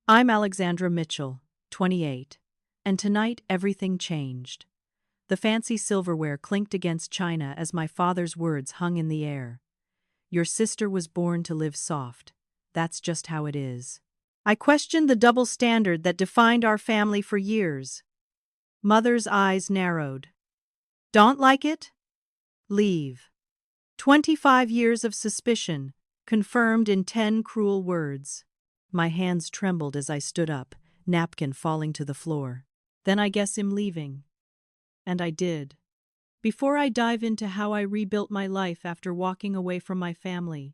I'm Alexandra Mitchell, 28, and tonight everything changed. The fancy silverware clinked against china as my father's words hung in the air. Your sister was born to live soft. That's just how it is. I questioned the double standard that defined our family for years. Mother's eyes narrowed. Don't like it? Leave. 25 years of suspicion, confirmed in 10 cruel words. My hands trembled as I stood up, napkin falling to the floor. Then I guess I'm leaving. And I did. Before I dive into how I rebuilt my life after walking away from my family,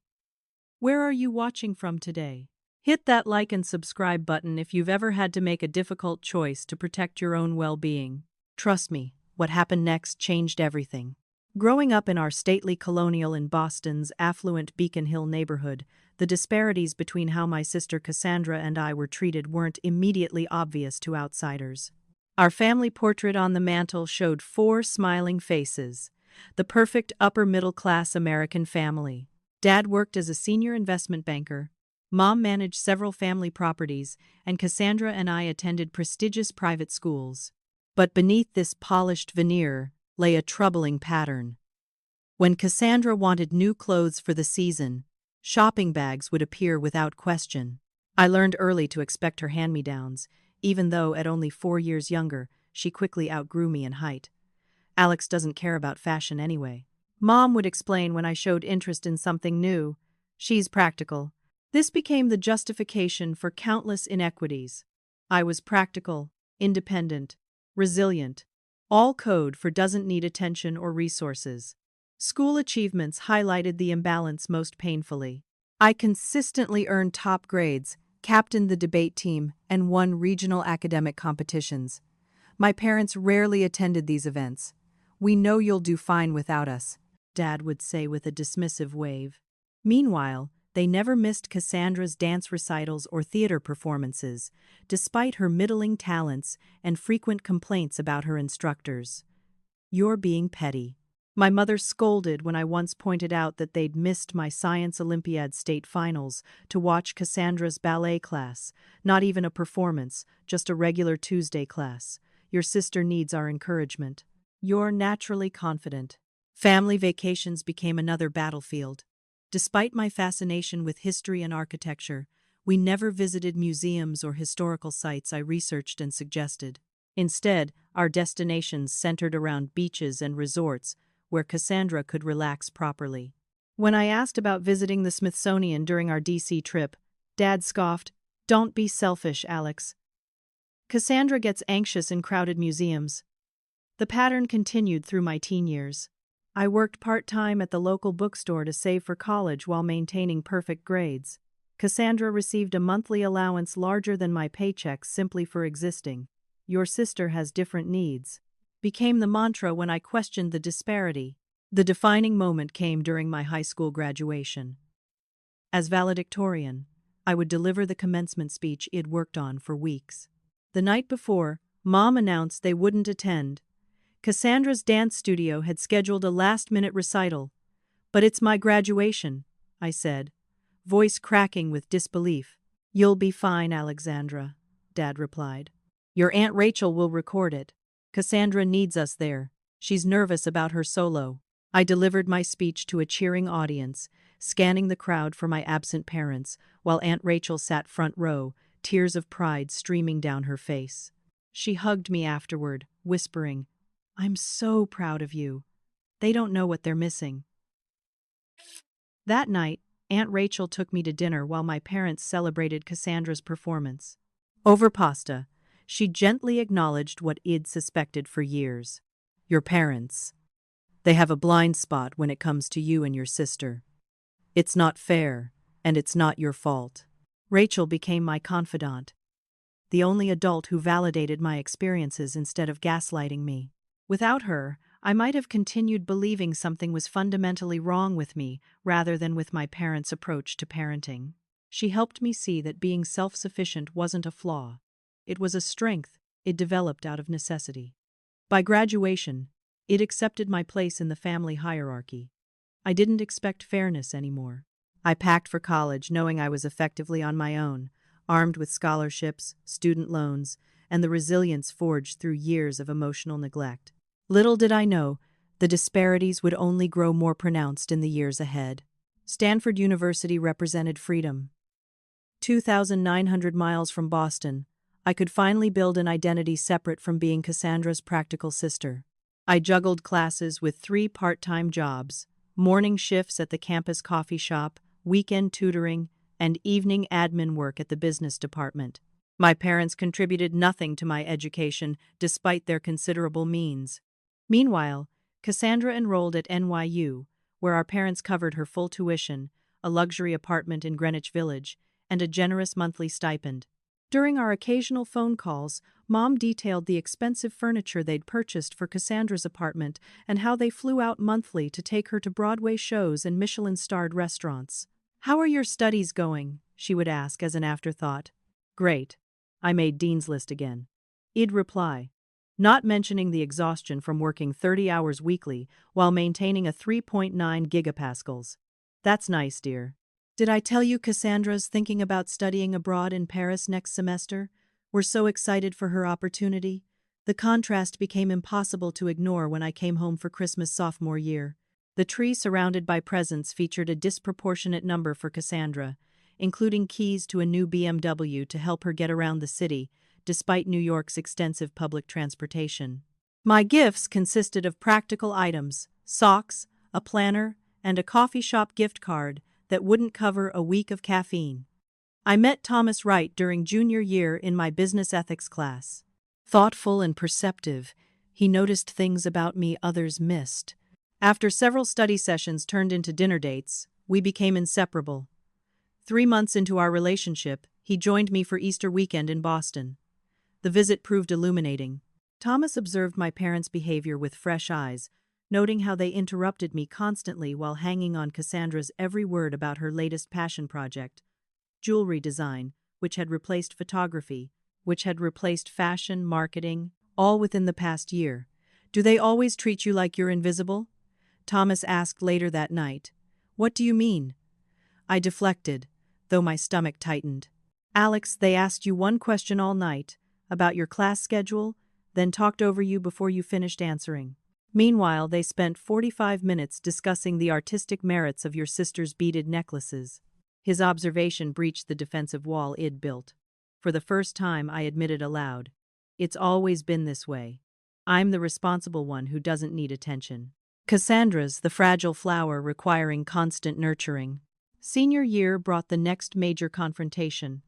where are you watching from today? Hit that like and subscribe button if you've ever had to make a difficult choice to protect your own well-being. Trust me, what happened next changed everything. Growing up in our stately colonial in Boston's affluent Beacon Hill neighborhood, the disparities between how my sister Cassandra and I were treated weren't immediately obvious to outsiders. Our family portrait on the mantel showed 4 smiling faces, the perfect upper-middle-class American family. Dad worked as a senior investment banker, Mom managed several family properties, and Cassandra and I attended prestigious private schools. But beneath this polished veneer lay a troubling pattern. When Cassandra wanted new clothes for the season, shopping bags would appear without question. I learned early to expect her hand-me-downs, even though at only 4 years younger, she quickly outgrew me in height. Alex doesn't care about fashion anyway. Mom would explain when I showed interest in something new. She's practical. This became the justification for countless inequities. I was practical, independent, resilient, all code for doesn't need attention or resources. School achievements highlighted the imbalance most painfully. I consistently earned top grades, captained the debate team, and won regional academic competitions. My parents rarely attended these events. "We know you'll do fine without us," Dad would say with a dismissive wave. Meanwhile, they never missed Cassandra's dance recitals or theater performances, despite her middling talents and frequent complaints about her instructors. "You're being petty." My mother scolded when I once pointed out that they'd missed my Science Olympiad state finals to watch Cassandra's ballet class, not even a performance, just a regular Tuesday class. "Your sister needs our encouragement." "You're naturally confident." Family vacations became another battlefield. Despite my fascination with history and architecture, we never visited museums or historical sites I researched and suggested. Instead, our destinations centered around beaches and resorts where Cassandra could relax properly. When I asked about visiting the Smithsonian during our DC trip, Dad scoffed, "Don't be selfish, Alex. Cassandra gets anxious in crowded museums." The pattern continued through my teen years. I worked part-time at the local bookstore to save for college while maintaining perfect grades. Cassandra received a monthly allowance larger than my paychecks simply for existing. "Your sister has different needs," became the mantra when I questioned the disparity. The defining moment came during my high school graduation. As valedictorian, I would deliver the commencement speech I'd worked on for weeks. The night before, Mom announced they wouldn't attend. Cassandra's dance studio had scheduled a last-minute recital. "But it's my graduation," I said, voice cracking with disbelief. "You'll be fine, Alexandra," Dad replied. "Your Aunt Rachel will record it. Cassandra needs us there. She's nervous about her solo." I delivered my speech to a cheering audience, scanning the crowd for my absent parents, while Aunt Rachel sat front row, tears of pride streaming down her face. She hugged me afterward, whispering, "I'm so proud of you. They don't know what they're missing." That night, Aunt Rachel took me to dinner while my parents celebrated Cassandra's performance. Over pasta, she gently acknowledged what I'd suspected for years. "Your parents. They have a blind spot when it comes to you and your sister. It's not fair, and it's not your fault." Rachel became my confidant, the only adult who validated my experiences instead of gaslighting me. Without her, I might have continued believing something was fundamentally wrong with me rather than with my parents' approach to parenting. She helped me see that being self-sufficient wasn't a flaw. It was a strength it developed out of necessity. By graduation, it accepted my place in the family hierarchy. I didn't expect fairness anymore. I packed for college knowing I was effectively on my own, armed with scholarships, student loans, and the resilience forged through years of emotional neglect. Little did I know, the disparities would only grow more pronounced in the years ahead. Stanford University represented freedom. 2,900 miles from Boston, I could finally build an identity separate from being Cassandra's practical sister. I juggled classes with 3 part-time jobs, morning shifts at the campus coffee shop, weekend tutoring, and evening admin work at the business department. My parents contributed nothing to my education, despite their considerable means. Meanwhile, Cassandra enrolled at NYU, where our parents covered her full tuition, a luxury apartment in Greenwich Village, and a generous monthly stipend. During our occasional phone calls, Mom detailed the expensive furniture they'd purchased for Cassandra's apartment and how they flew out monthly to take her to Broadway shows and Michelin-starred restaurants. "How are your studies going?" she would ask as an afterthought. "Great. I made Dean's List again." I'd reply, not mentioning the exhaustion from working 30 hours weekly while maintaining a 3.9 gigapascals. "That's nice, dear. Did I tell you Cassandra's thinking about studying abroad in Paris next semester? We're so excited for her opportunity." The contrast became impossible to ignore when I came home for Christmas sophomore year. The tree surrounded by presents featured a disproportionate number for Cassandra, including keys to a new BMW to help her get around the city, despite New York's extensive public transportation. My gifts consisted of practical items, socks, a planner, and a coffee shop gift card that wouldn't cover a week of caffeine. I met Thomas Wright during junior year in my business ethics class. Thoughtful and perceptive, he noticed things about me others missed. After several study sessions turned into dinner dates, we became inseparable. 3 months into our relationship, he joined me for Easter weekend in Boston. The visit proved illuminating. Thomas observed my parents' behavior with fresh eyes, noting how they interrupted me constantly while hanging on Cassandra's every word about her latest passion project, jewelry design, which had replaced photography, which had replaced fashion, marketing, all within the past year. "Do they always treat you like you're invisible?" Thomas asked later that night. "What do you mean?" I deflected, though my stomach tightened. "Alex, they asked you one question all night, about your class schedule, then talked over you before you finished answering. Meanwhile, they spent 45 minutes discussing the artistic merits of your sister's beaded necklaces." His observation breached the defensive wall I'd built. For the first time, I admitted aloud, "It's always been this way. I'm the responsible one who doesn't need attention. Cassandra's the fragile flower requiring constant nurturing." Senior year brought the next major confrontation.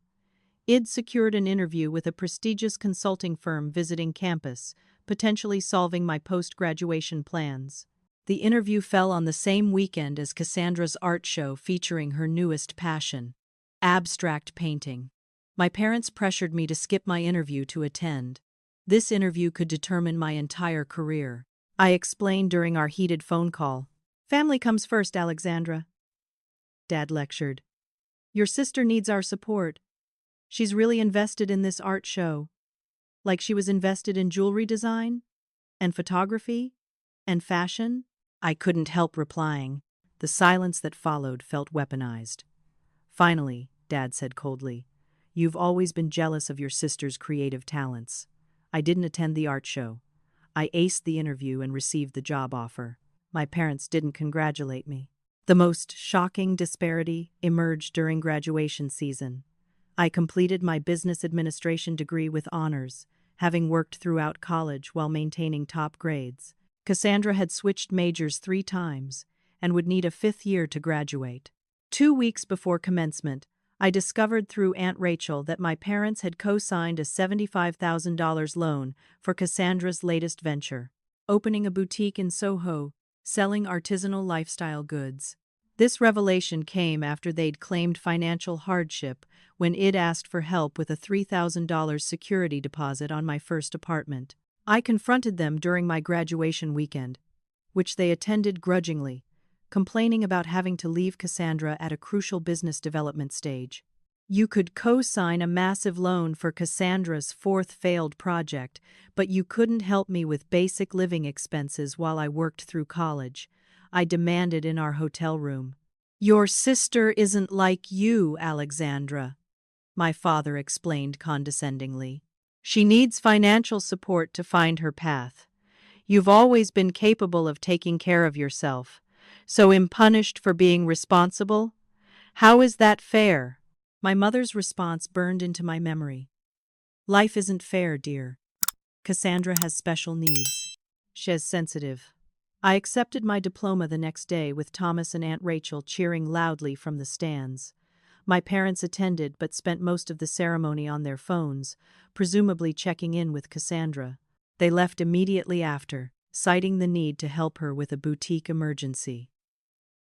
I'd secured an interview with a prestigious consulting firm visiting campus, potentially solving my post-graduation plans. The interview fell on the same weekend as Cassandra's art show featuring her newest passion, abstract painting. My parents pressured me to skip my interview to attend. This interview could determine my entire career. I explained during our heated phone call. "Family comes first, Alexandra," Dad lectured. "Your sister needs our support. She's really invested in this art show. Like she was invested in jewelry design, and photography, and fashion." I couldn't help replying. The silence that followed felt weaponized. "Finally," Dad said coldly, "you've always been jealous of your sister's creative talents. I didn't attend the art show. I aced the interview and received the job offer. My parents didn't congratulate me." The most shocking disparity emerged during graduation season. I completed my business administration degree with honors, having worked throughout college while maintaining top grades. Cassandra had switched majors 3 times and would need a 5th year to graduate. 2 weeks before commencement, I discovered through Aunt Rachel that my parents had co-signed a $75,000 loan for Cassandra's latest venture, opening a boutique in Soho, selling artisanal lifestyle goods. This revelation came after they'd claimed financial hardship when I'd asked for help with a $3,000 security deposit on my first apartment. I confronted them during my graduation weekend, which they attended grudgingly, complaining about having to leave Cassandra at a crucial business development stage. "You could co-sign a massive loan for Cassandra's 4th failed project, but you couldn't help me with basic living expenses while I worked through college," I demanded in our hotel room. "Your sister isn't like you, Alexandra." my father explained condescendingly. She needs financial support to find her path. You've always been capable of taking care of yourself, so am punished for being responsible? How is that fair? My mother's response burned into my memory. Life isn't fair, dear. Cassandra has special needs. She's sensitive. I accepted my diploma the next day with Thomas and Aunt Rachel cheering loudly from the stands. My parents attended but spent most of the ceremony on their phones, presumably checking in with Cassandra. They left immediately after, citing the need to help her with a boutique emergency.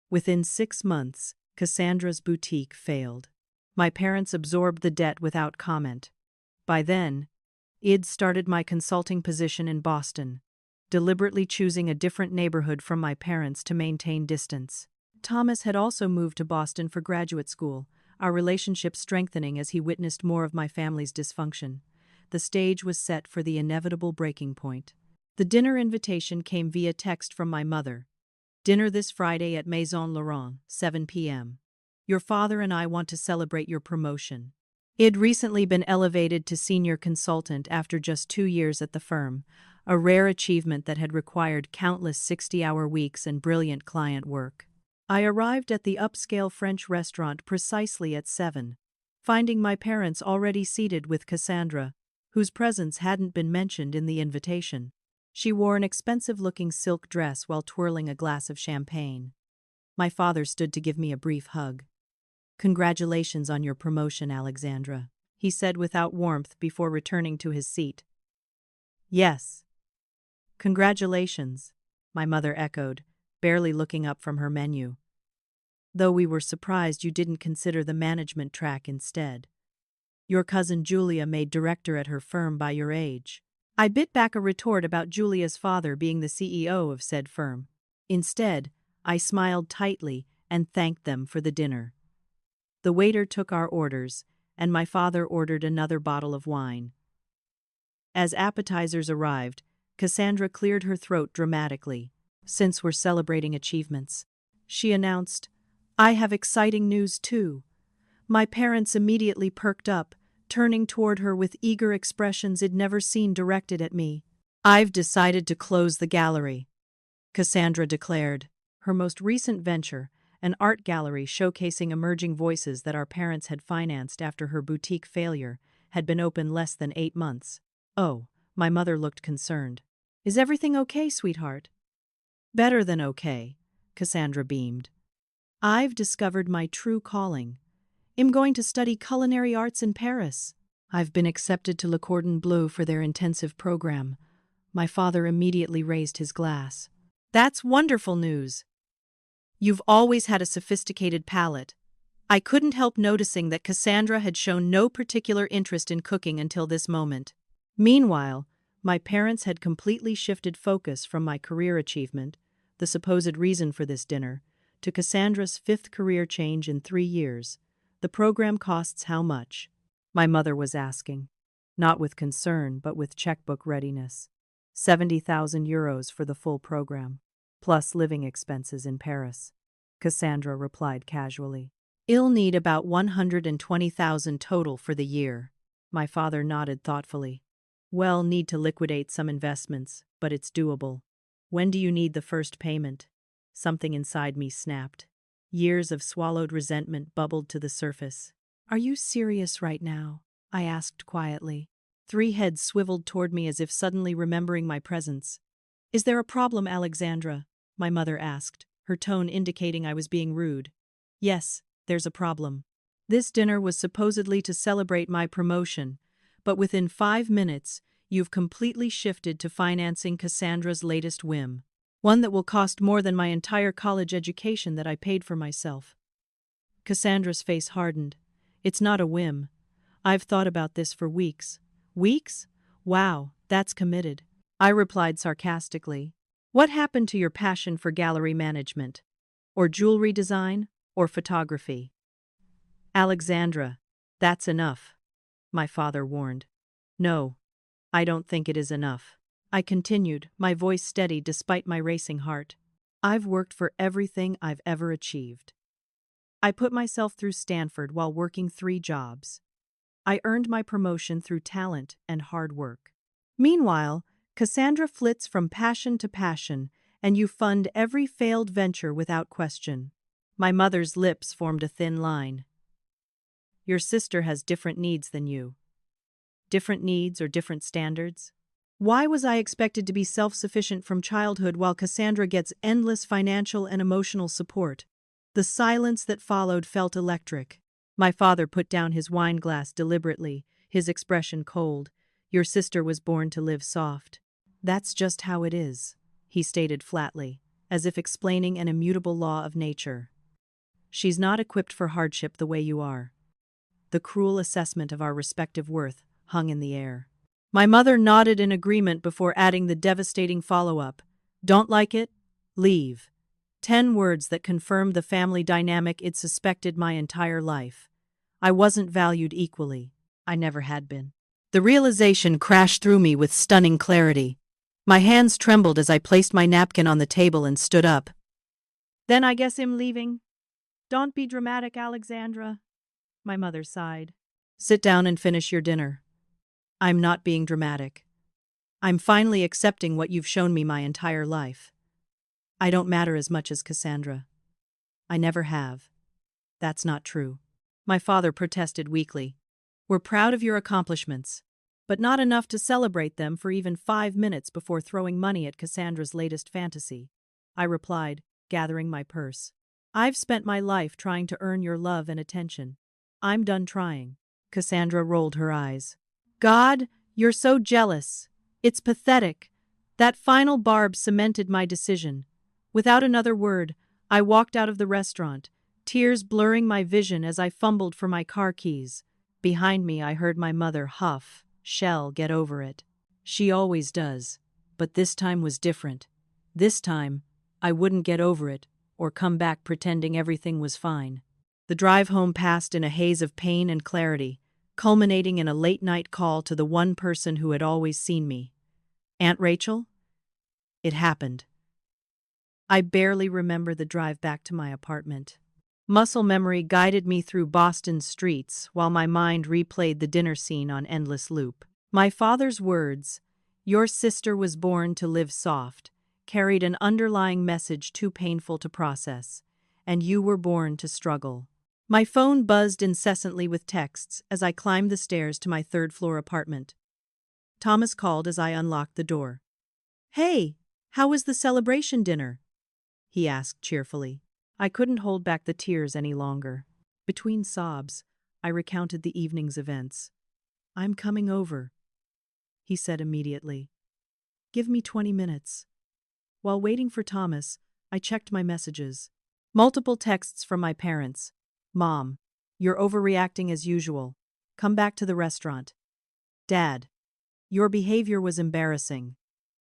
Within 6 months, Cassandra's boutique failed. My parents absorbed the debt without comment. By then, I'd started my consulting position in Boston, deliberately choosing a different neighborhood from my parents to maintain distance. Thomas had also moved to Boston for graduate school, our relationship strengthening as he witnessed more of my family's dysfunction. The stage was set for the inevitable breaking point. The dinner invitation came via text from my mother. Dinner this Friday at Maison Laurent, 7 p.m. Your father and I want to celebrate your promotion. I'd recently been elevated to senior consultant after just 2 years at the firm, a rare achievement that had required countless 60-hour weeks and brilliant client work. I arrived at the upscale French restaurant precisely at 7, finding my parents already seated with Cassandra, whose presence hadn't been mentioned in the invitation. She wore an expensive-looking silk dress while twirling a glass of champagne. My father stood to give me a brief hug. "Congratulations on your promotion, Alexandra," he said without warmth before returning to his seat. "Yes. Congratulations," my mother echoed, barely looking up from her menu. "Though we were surprised you didn't consider the management track instead. Your cousin Julia made director at her firm by your age." I bit back a retort about Julia's father being the CEO of said firm. Instead, I smiled tightly and thanked them for the dinner. The waiter took our orders, and my father ordered another bottle of wine. As appetizers arrived, Cassandra cleared her throat dramatically. "Since we're celebrating achievements," she announced, "I have exciting news too." My parents immediately perked up, turning toward her with eager expressions I'd never seen directed at me. "I've decided to close the gallery," Cassandra declared. Her most recent venture, an art gallery showcasing emerging voices that our parents had financed after her boutique failure, had been open less than 8 months. "Oh," my mother looked concerned. "Is everything okay, sweetheart?" "Better than okay," Cassandra beamed. "I've discovered my true calling. I'm going to study culinary arts in Paris. I've been accepted to Le Cordon Bleu for their intensive program." My father immediately raised his glass. "That's wonderful news. You've always had a sophisticated palate." I couldn't help noticing that Cassandra had shown no particular interest in cooking until this moment. Meanwhile, my parents had completely shifted focus from my career achievement, the supposed reason for this dinner, to Cassandra's 5th career change in 3 years. "The program costs how much?" my mother was asking. Not with concern, but with checkbook readiness. 70,000 euros for the full program, plus living expenses in Paris, Cassandra replied casually. "I'll need about 120,000 total for the year." My father nodded thoughtfully. "Well, need to liquidate some investments, but it's doable. When do you need the first payment?" Something inside me snapped. Years of swallowed resentment bubbled to the surface. "Are you serious right now?" I asked quietly. 3 heads swiveled toward me as if suddenly remembering my presence. "Is there a problem, Alexandra?" my mother asked, her tone indicating I was being rude. "Yes, there's a problem. This dinner was supposedly to celebrate my promotion, but within 5 minutes, you've completely shifted to financing Cassandra's latest whim. One that will cost more than my entire college education that I paid for myself." Cassandra's face hardened. "It's not a whim. I've thought about this for weeks." "Weeks? Wow, that's committed," I replied sarcastically. "What happened to your passion for gallery management? Or jewelry design? Or photography?" "Alexandra, that's enough," my father warned. "No, I don't think it is enough," I continued, my voice steady despite my racing heart. "I've worked for everything I've ever achieved. I put myself through Stanford while working 3 jobs. I earned my promotion through talent and hard work. Meanwhile, Cassandra flits from passion to passion, and you fund every failed venture without question. My mother's lips formed a thin line. Your sister has different needs than you. Different needs or different standards? Why was I expected to be self-sufficient from childhood while Cassandra gets endless financial and emotional support? The silence that followed felt electric. My father put down his wine glass deliberately, his expression cold. Your sister was born to live soft. That's just how it is, he stated flatly, as if explaining an immutable law of nature. She's not equipped for hardship the way you are. The cruel assessment of our respective worth hung in the air. My mother nodded in agreement before adding the devastating follow-up. Don't like it? Leave. 10 words that confirmed the family dynamic it suspected my entire life. I wasn't valued equally. I never had been. The realization crashed through me with stunning clarity. My hands trembled as I placed my napkin on the table and stood up. Then I guess I'm leaving. Don't be dramatic, Alexandra. My mother sighed. Sit down and finish your dinner. I'm not being dramatic. I'm finally accepting what you've shown me my entire life. I don't matter as much as Cassandra. I never have. That's not true. My father protested weakly. We're proud of your accomplishments, but not enough to celebrate them for even 5 minutes before throwing money at Cassandra's latest fantasy. I replied, gathering my purse. I've spent my life trying to earn your love and attention. I'm done trying. Cassandra rolled her eyes. God, you're so jealous. It's pathetic. That final barb cemented my decision. Without another word, I walked out of the restaurant, tears blurring my vision as I fumbled for my car keys. Behind me, I heard my mother huff, "Shell, get over it." She always does. But this time was different. This time, I wouldn't get over it or come back pretending everything was fine. The drive home passed in a haze of pain and clarity, culminating in a late-night call to the one person who had always seen me. Aunt Rachel? It happened. I barely remember the drive back to my apartment. Muscle memory guided me through Boston's streets while my mind replayed the dinner scene on endless loop. My father's words, "Your sister was born to live soft," carried an underlying message too painful to process, and you were born to struggle. My phone buzzed incessantly with texts as I climbed the stairs to my third-floor apartment. Thomas called as I unlocked the door. "Hey, how was the celebration dinner?" he asked cheerfully. I couldn't hold back the tears any longer. Between sobs, I recounted the evening's events. "I'm coming over," he said immediately. "Give me 20 minutes. While waiting for Thomas, I checked my messages. Multiple texts from my parents. "Mom, you're overreacting as usual. Come back to the restaurant." "Dad, your behavior was embarrassing.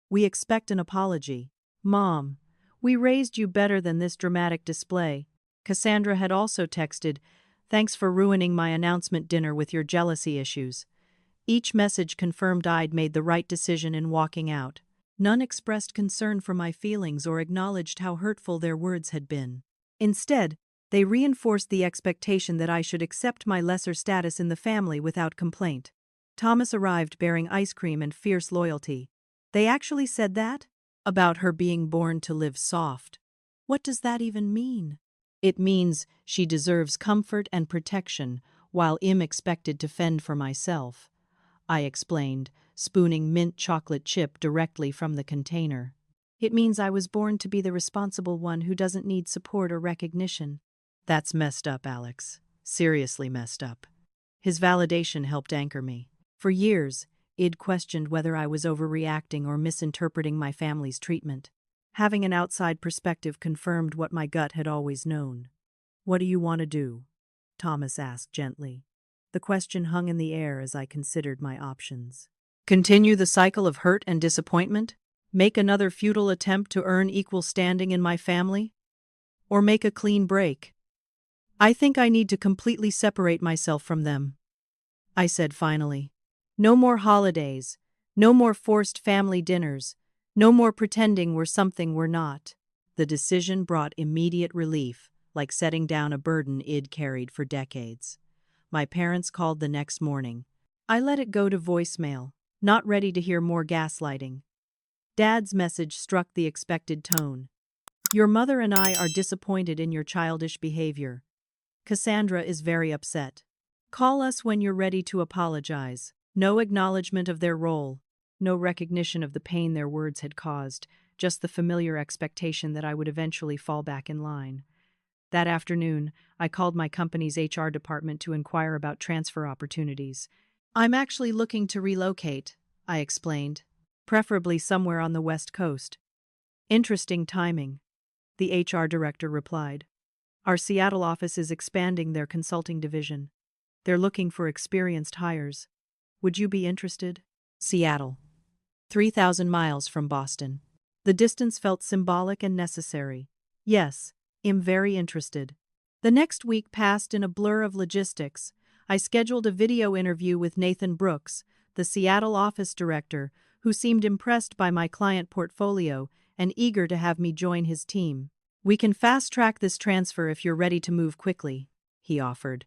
We expect an apology." "Mom, we raised you better than this dramatic display." Cassandra had also texted, "Thanks for ruining my announcement dinner with your jealousy issues." Each message confirmed I'd made the right decision in walking out. None expressed concern for my feelings or acknowledged how hurtful their words had been. Instead, they reinforced the expectation that I should accept my lesser status in the family without complaint. Thomas arrived bearing ice cream and fierce loyalty. "They actually said that? About her being born to live soft. What does that even mean?" "It means she deserves comfort and protection while I'm expected to fend for myself," I explained, spooning mint chocolate chip directly from the container. "It means I was born to be the responsible one who doesn't need support or recognition." That's messed up, Alex. Seriously messed up. His validation helped anchor me. For years, I'd questioned whether I was overreacting or misinterpreting my family's treatment. Having an outside perspective confirmed what my gut had always known. "What do you want to do?" Thomas asked gently. The question hung in the air as I considered my options. Continue the cycle of hurt and disappointment? Make another futile attempt to earn equal standing in my family? Or make a clean break? "I think I need to completely separate myself from them," I said finally. "No more holidays, no more forced family dinners, no more pretending we're something we're not." The decision brought immediate relief, like setting down a burden I'd carried for decades. My parents called the next morning. I let it go to voicemail, not ready to hear more gaslighting. Dad's message struck the expected tone. Your mother and I are disappointed in your childish behavior. Cassandra is very upset. Call us when you're ready to apologize. No acknowledgement of their role. No recognition of the pain their words had caused, just the familiar expectation that I would eventually fall back in line. That afternoon, I called my company's HR department to inquire about transfer opportunities. I'm actually looking to relocate, I explained, preferably somewhere on the West Coast. Interesting timing, the HR director replied. Our Seattle office is expanding their consulting division. They're looking for experienced hires. Would you be interested? Seattle. 3,000 miles from Boston. The distance felt symbolic and necessary. Yes, I'm very interested. The next week passed in a blur of logistics. I scheduled a video interview with Nathan Brooks, the Seattle office director, who seemed impressed by my client portfolio and eager to have me join his team. We can fast-track this transfer if you're ready to move quickly, he offered.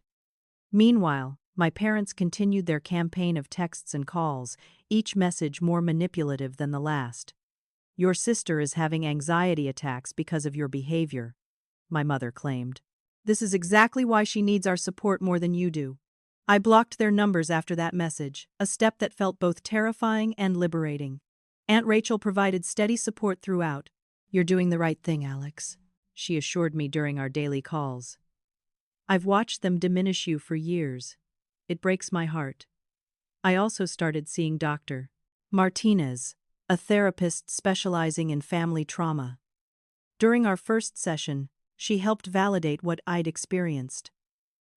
Meanwhile, my parents continued their campaign of texts and calls, each message more manipulative than the last. Your sister is having anxiety attacks because of your behavior, my mother claimed. This is exactly why she needs our support more than you do. I blocked their numbers after that message, a step that felt both terrifying and liberating. Aunt Rachel provided steady support throughout. You're doing the right thing, Alex, she assured me during our daily calls. I've watched them diminish you for years. It breaks my heart. I also started seeing Dr. Martinez, a therapist specializing in family trauma. During our first session, she helped validate what I'd experienced.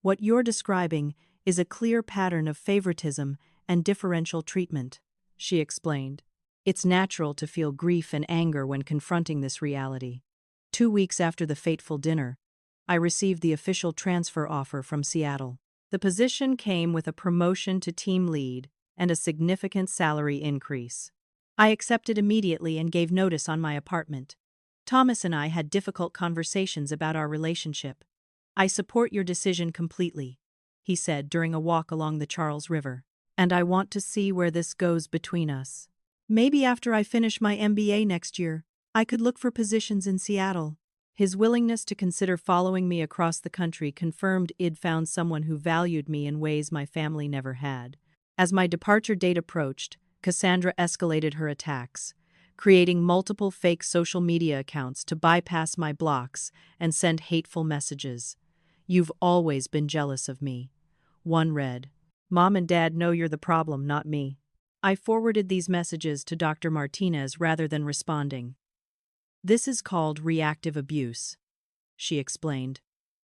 What you're describing is a clear pattern of favoritism and differential treatment, she explained. It's natural to feel grief and anger when confronting this reality. 2 weeks after the fateful dinner, I received the official transfer offer from Seattle. The position came with a promotion to team lead and a significant salary increase. I accepted immediately and gave notice on my apartment. Thomas and I had difficult conversations about our relationship. I support your decision completely, he said during a walk along the Charles River. And I want to see where this goes between us. Maybe after I finish my MBA next year, I could look for positions in Seattle. His willingness to consider following me across the country confirmed I'd found someone who valued me in ways my family never had. As my departure date approached, Cassandra escalated her attacks, creating multiple fake social media accounts to bypass my blocks and send hateful messages. You've always been jealous of me. One read, Mom and Dad know you're the problem, not me. I forwarded these messages to Dr. Martinez rather than responding. This is called reactive abuse, she explained.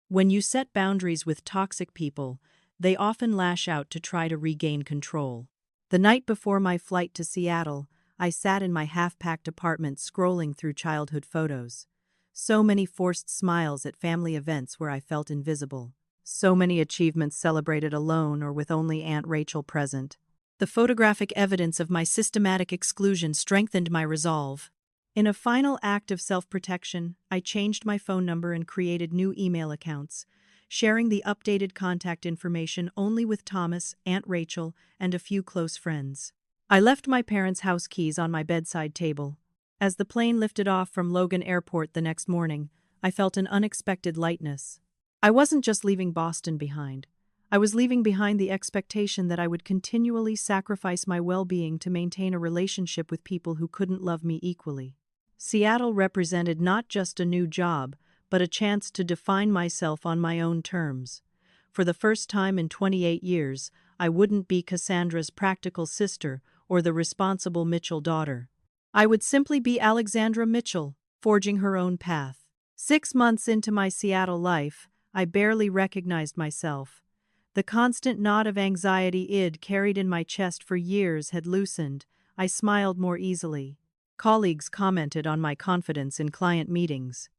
When you set boundaries with toxic people, they often lash out to try to regain control. The night before my flight to Seattle, I sat in my half-packed apartment scrolling through childhood photos. So many forced smiles at family events where I felt invisible. So many achievements celebrated alone or with only Aunt Rachel present. The photographic evidence of my systematic exclusion strengthened my resolve. In a final act of self-protection, I changed my phone number and created new email accounts, sharing the updated contact information only with Thomas, Aunt Rachel, and a few close friends. I left my parents' house keys on my bedside table. As the plane lifted off from Logan Airport the next morning, I felt an unexpected lightness. I wasn't just leaving Boston behind. I was leaving behind the expectation that I would continually sacrifice my well-being to maintain a relationship with people who couldn't love me equally. Seattle represented not just a new job, but a chance to define myself on my own terms. For the first time in 28 years, I wouldn't be Cassandra's practical sister or the responsible Mitchell daughter. I would simply be Alexandra Mitchell, forging her own path. 6 months into my Seattle life, I barely recognized myself. The constant knot of anxiety I'd carried in my chest for years had loosened. I smiled more easily. Colleagues commented on my confidence in client meetings.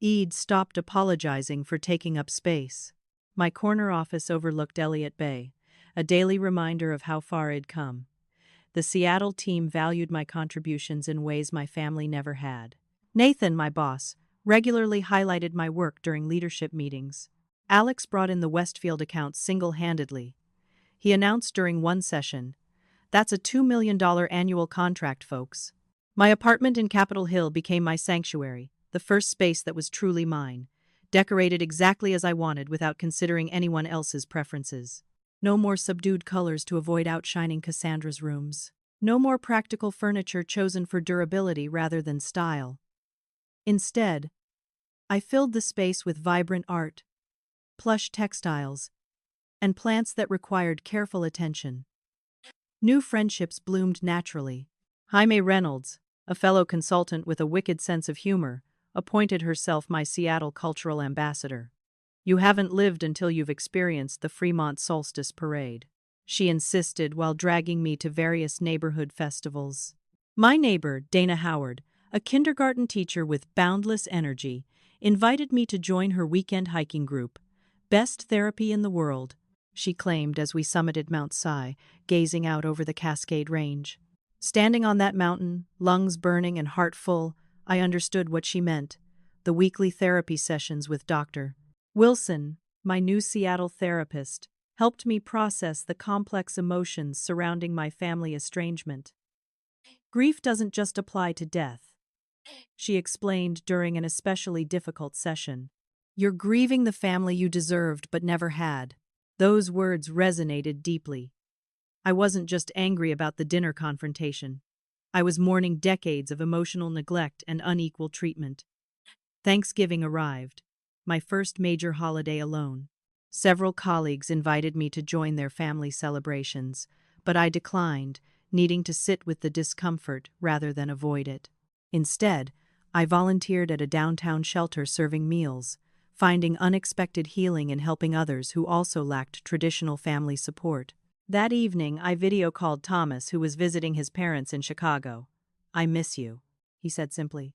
I'd stopped apologizing for taking up space. My corner office overlooked Elliott Bay, a daily reminder of how far I'd come. The Seattle team valued my contributions in ways my family never had. Nathan, my boss, regularly highlighted my work during leadership meetings. Alex brought in the Westfield account single-handedly. He announced during one session, "That's a $2 million annual contract, folks." My apartment in Capitol Hill became my sanctuary, the first space that was truly mine, decorated exactly as I wanted without considering anyone else's preferences. No more subdued colors to avoid outshining Cassandra's rooms. No more practical furniture chosen for durability rather than style. Instead, I filled the space with vibrant art, plush textiles, and plants that required careful attention. New friendships bloomed naturally. Jaime Reynolds, a fellow consultant with a wicked sense of humor, appointed herself my Seattle cultural ambassador. "You haven't lived until you've experienced the Fremont Solstice Parade," she insisted while dragging me to various neighborhood festivals. My neighbor, Dana Howard, a kindergarten teacher with boundless energy, invited me to join her weekend hiking group. "Best therapy in the world," she claimed as we summited Mount Si, gazing out over the Cascade Range. Standing on that mountain, lungs burning and heart full, I understood what she meant. The weekly therapy sessions with Dr. Wilson, my new Seattle therapist, helped me process the complex emotions surrounding my family estrangement. "Grief doesn't just apply to death," she explained during an especially difficult session. "You're grieving the family you deserved but never had." Those words resonated deeply. I wasn't just angry about the dinner confrontation. I was mourning decades of emotional neglect and unequal treatment. Thanksgiving arrived, my first major holiday alone. Several colleagues invited me to join their family celebrations, but I declined, needing to sit with the discomfort rather than avoid it. Instead, I volunteered at a downtown shelter serving meals, finding unexpected healing in helping others who also lacked traditional family support. That evening, I video called Thomas, who was visiting his parents in Chicago. "I miss you," he said simply.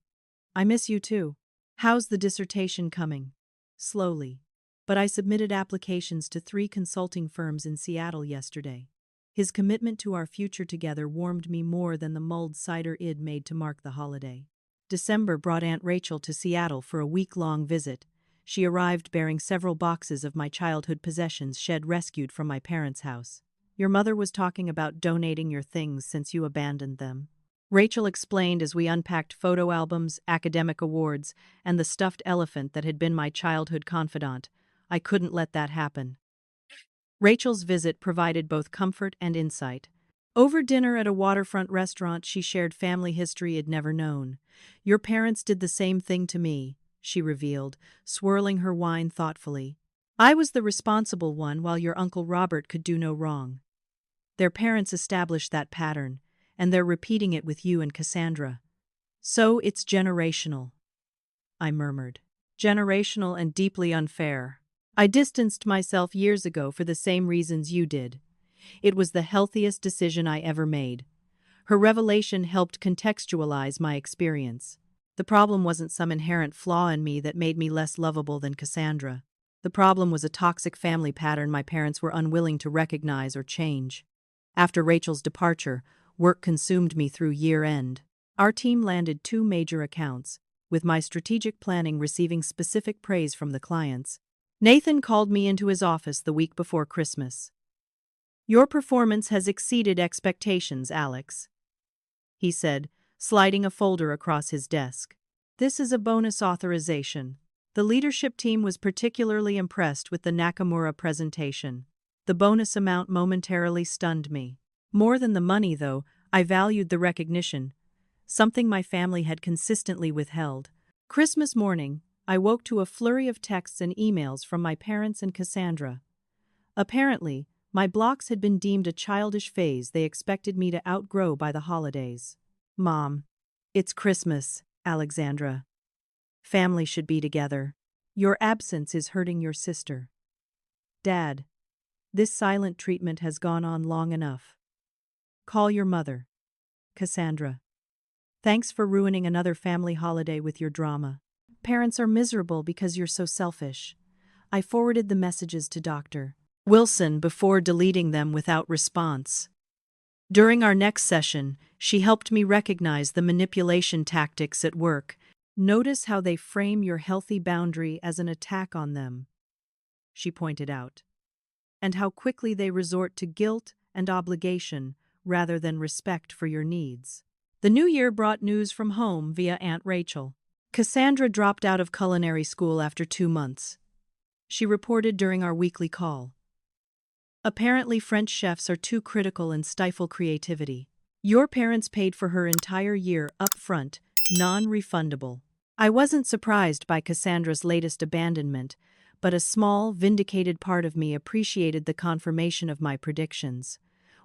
"I miss you too. How's the dissertation coming?" "Slowly. But I submitted applications to 3 consulting firms in Seattle yesterday." His commitment to our future together warmed me more than the mulled cider I'd made to mark the holiday. December brought Aunt Rachel to Seattle for a week-long visit. She arrived bearing several boxes of my childhood possessions shed rescued from my parents' house. "Your mother was talking about donating your things since you abandoned them," Rachel explained as we unpacked photo albums, academic awards, and the stuffed elephant that had been my childhood confidant. I couldn't let that happen. Rachel's visit provided both comfort and insight. Over dinner at a waterfront restaurant, she shared family history I'd never known. "Your parents did the same thing to me," she revealed, swirling her wine thoughtfully. "I was the responsible one while your Uncle Robert could do no wrong. Their parents established that pattern, and they're repeating it with you and Cassandra. So it's generational," I murmured. "Generational and deeply unfair. I distanced myself years ago for the same reasons you did. It was the healthiest decision I ever made." Her revelation helped contextualize my experience. The problem wasn't some inherent flaw in me that made me less lovable than Cassandra. The problem was a toxic family pattern my parents were unwilling to recognize or change. After Rachel's departure, work consumed me through year-end. Our team landed 2 major accounts, with my strategic planning receiving specific praise from the clients. Nathan called me into his office the week before Christmas. "Your performance has exceeded expectations, Alex," he said, sliding a folder across his desk. "This is a bonus authorization." The leadership team was particularly impressed with the Nakamura presentation. The bonus amount momentarily stunned me. More than the money, though, I valued the recognition, something my family had consistently withheld. Christmas morning, I woke to a flurry of texts and emails from my parents and Cassandra. Apparently, my blocks had been deemed a childish phase they expected me to outgrow by the holidays. "Mom, it's Christmas, Alexandra. Family should be together. Your absence is hurting your sister. Dad, this silent treatment has gone on long enough. Call your mother. Cassandra. Thanks for ruining another family holiday with your drama. Parents are miserable because you're so selfish." I forwarded the messages to Dr. Wilson before deleting them without response. During our next session, she helped me recognize the manipulation tactics at work. "Notice how they frame your healthy boundary as an attack on them. she pointed out. And how quickly they resort to guilt and obligation rather than respect for your needs. The new year brought news from home via Aunt Rachel. Cassandra dropped out of culinary school after 2 months. She reported during our weekly call. Apparently, French chefs are too critical and stifle creativity. Your parents paid for her entire year up front, non-refundable. I wasn't surprised by Cassandra's latest abandonment, but a small, vindicated part of me appreciated the confirmation of my predictions.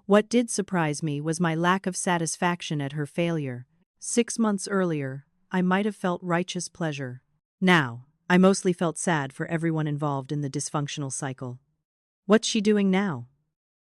What did surprise me was my lack of satisfaction at her failure. 6 months earlier, I might have felt righteous pleasure. Now, I mostly felt sad for everyone involved in the dysfunctional cycle. What's she doing now?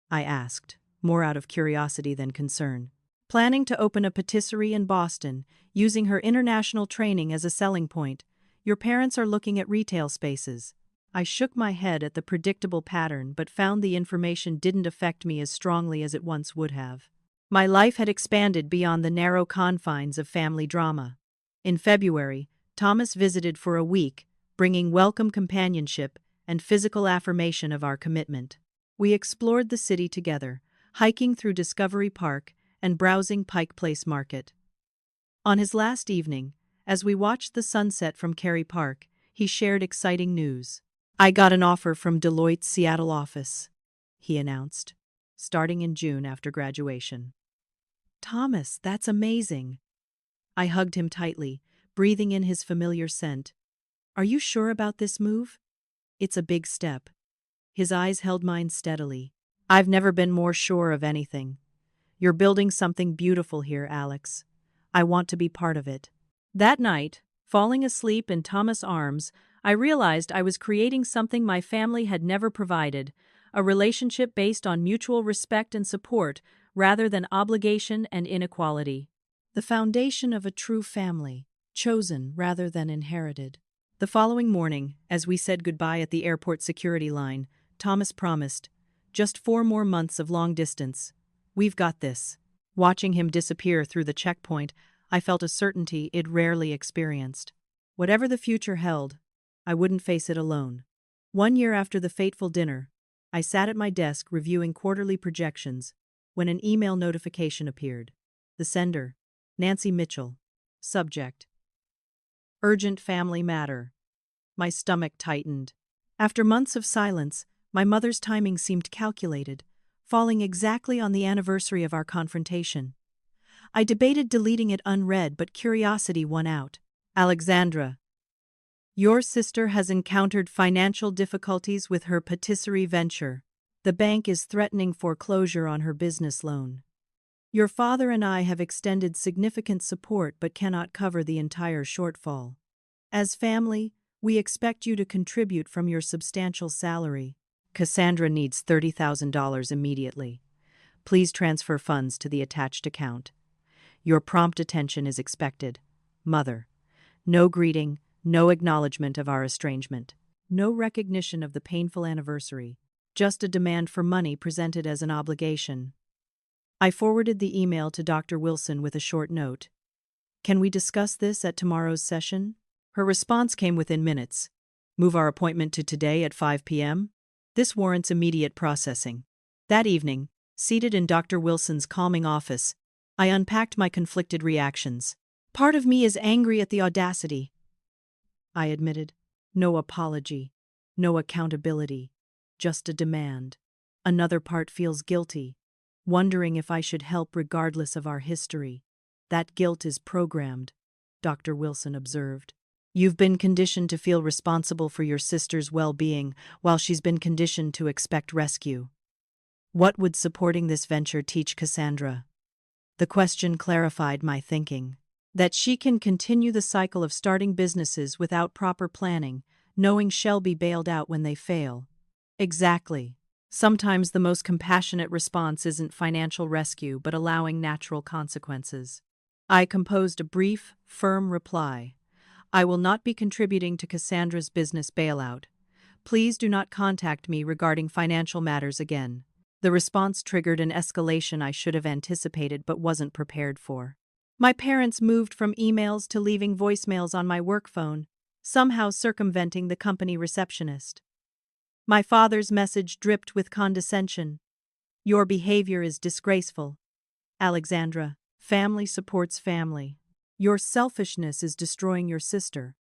I asked, more out of curiosity than concern. Planning to open a patisserie in Boston, using her international training as a selling point. Your parents are looking at retail spaces. I shook my head at the predictable pattern but found the information didn't affect me as strongly as it once would have. My life had expanded beyond the narrow confines of family drama. In February, Thomas visited for a week, bringing welcome companionship and physical affirmation of our commitment. We explored the city together, hiking through Discovery Park and browsing Pike Place Market. On his last evening, as we watched the sunset from Cary Park, he shared exciting news. I got an offer from Deloitte's Seattle office, he announced, starting in June after graduation. Thomas, that's amazing. I hugged him tightly, breathing in his familiar scent. Are you sure about this move? It's a big step. His eyes held mine steadily. I've never been more sure of anything. You're building something beautiful here, Alex. I want to be part of it. That night, falling asleep in Thomas' arms, I realized I was creating something my family had never provided, a relationship based on mutual respect and support rather than obligation and inequality. The foundation of a true family, chosen rather than inherited. The following morning, as we said goodbye at the airport security line, Thomas promised, "Just 4 more months of long distance. We've got this." Watching him disappear through the checkpoint, I felt a certainty I'd rarely experienced. Whatever the future held, I wouldn't face it alone. 1 year after the fateful dinner, I sat at my desk reviewing quarterly projections when an email notification appeared. The sender, Nancy Mitchell. Subject: Urgent family matter. My stomach tightened. After months of silence, my mother's timing seemed calculated, falling exactly on the anniversary of our confrontation. I debated deleting it unread, but curiosity won out. Alexandra, your sister has encountered financial difficulties with her patisserie venture. The bank is threatening foreclosure on her business loan. Your father and I have extended significant support but cannot cover the entire shortfall. As family, we expect you to contribute from your substantial salary. Cassandra needs $30,000 immediately. Please transfer funds to the attached account. Your prompt attention is expected. Mother. No greeting, no acknowledgement of our estrangement. No recognition of the painful anniversary. Just a demand for money presented as an obligation. I forwarded the email to Dr. Wilson with a short note. Can we discuss this at tomorrow's session? Her response came within minutes. Move our appointment to today at 5 p.m.? This warrants immediate processing. That evening, seated in Dr. Wilson's calming office, I unpacked my conflicted reactions. Part of me is angry at the audacity, I admitted. No apology, no accountability, just a demand. Another part feels guilty, wondering if I should help regardless of our history. That guilt is programmed, Dr. Wilson observed. You've been conditioned to feel responsible for your sister's well-being, while she's been conditioned to expect rescue. What would supporting this venture teach Cassandra? The question clarified my thinking. That she can continue the cycle of starting businesses without proper planning, knowing she'll be bailed out when they fail. Exactly. Sometimes the most compassionate response isn't financial rescue but allowing natural consequences. I composed a brief, firm reply. I will not be contributing to Cassandra's business bailout. Please do not contact me regarding financial matters again. The response triggered an escalation I should have anticipated but wasn't prepared for. My parents moved from emails to leaving voicemails on my work phone, somehow circumventing the company receptionist. My father's message dripped with condescension. Your behavior is disgraceful. Alexandra, family supports family. Your selfishness is destroying your sister.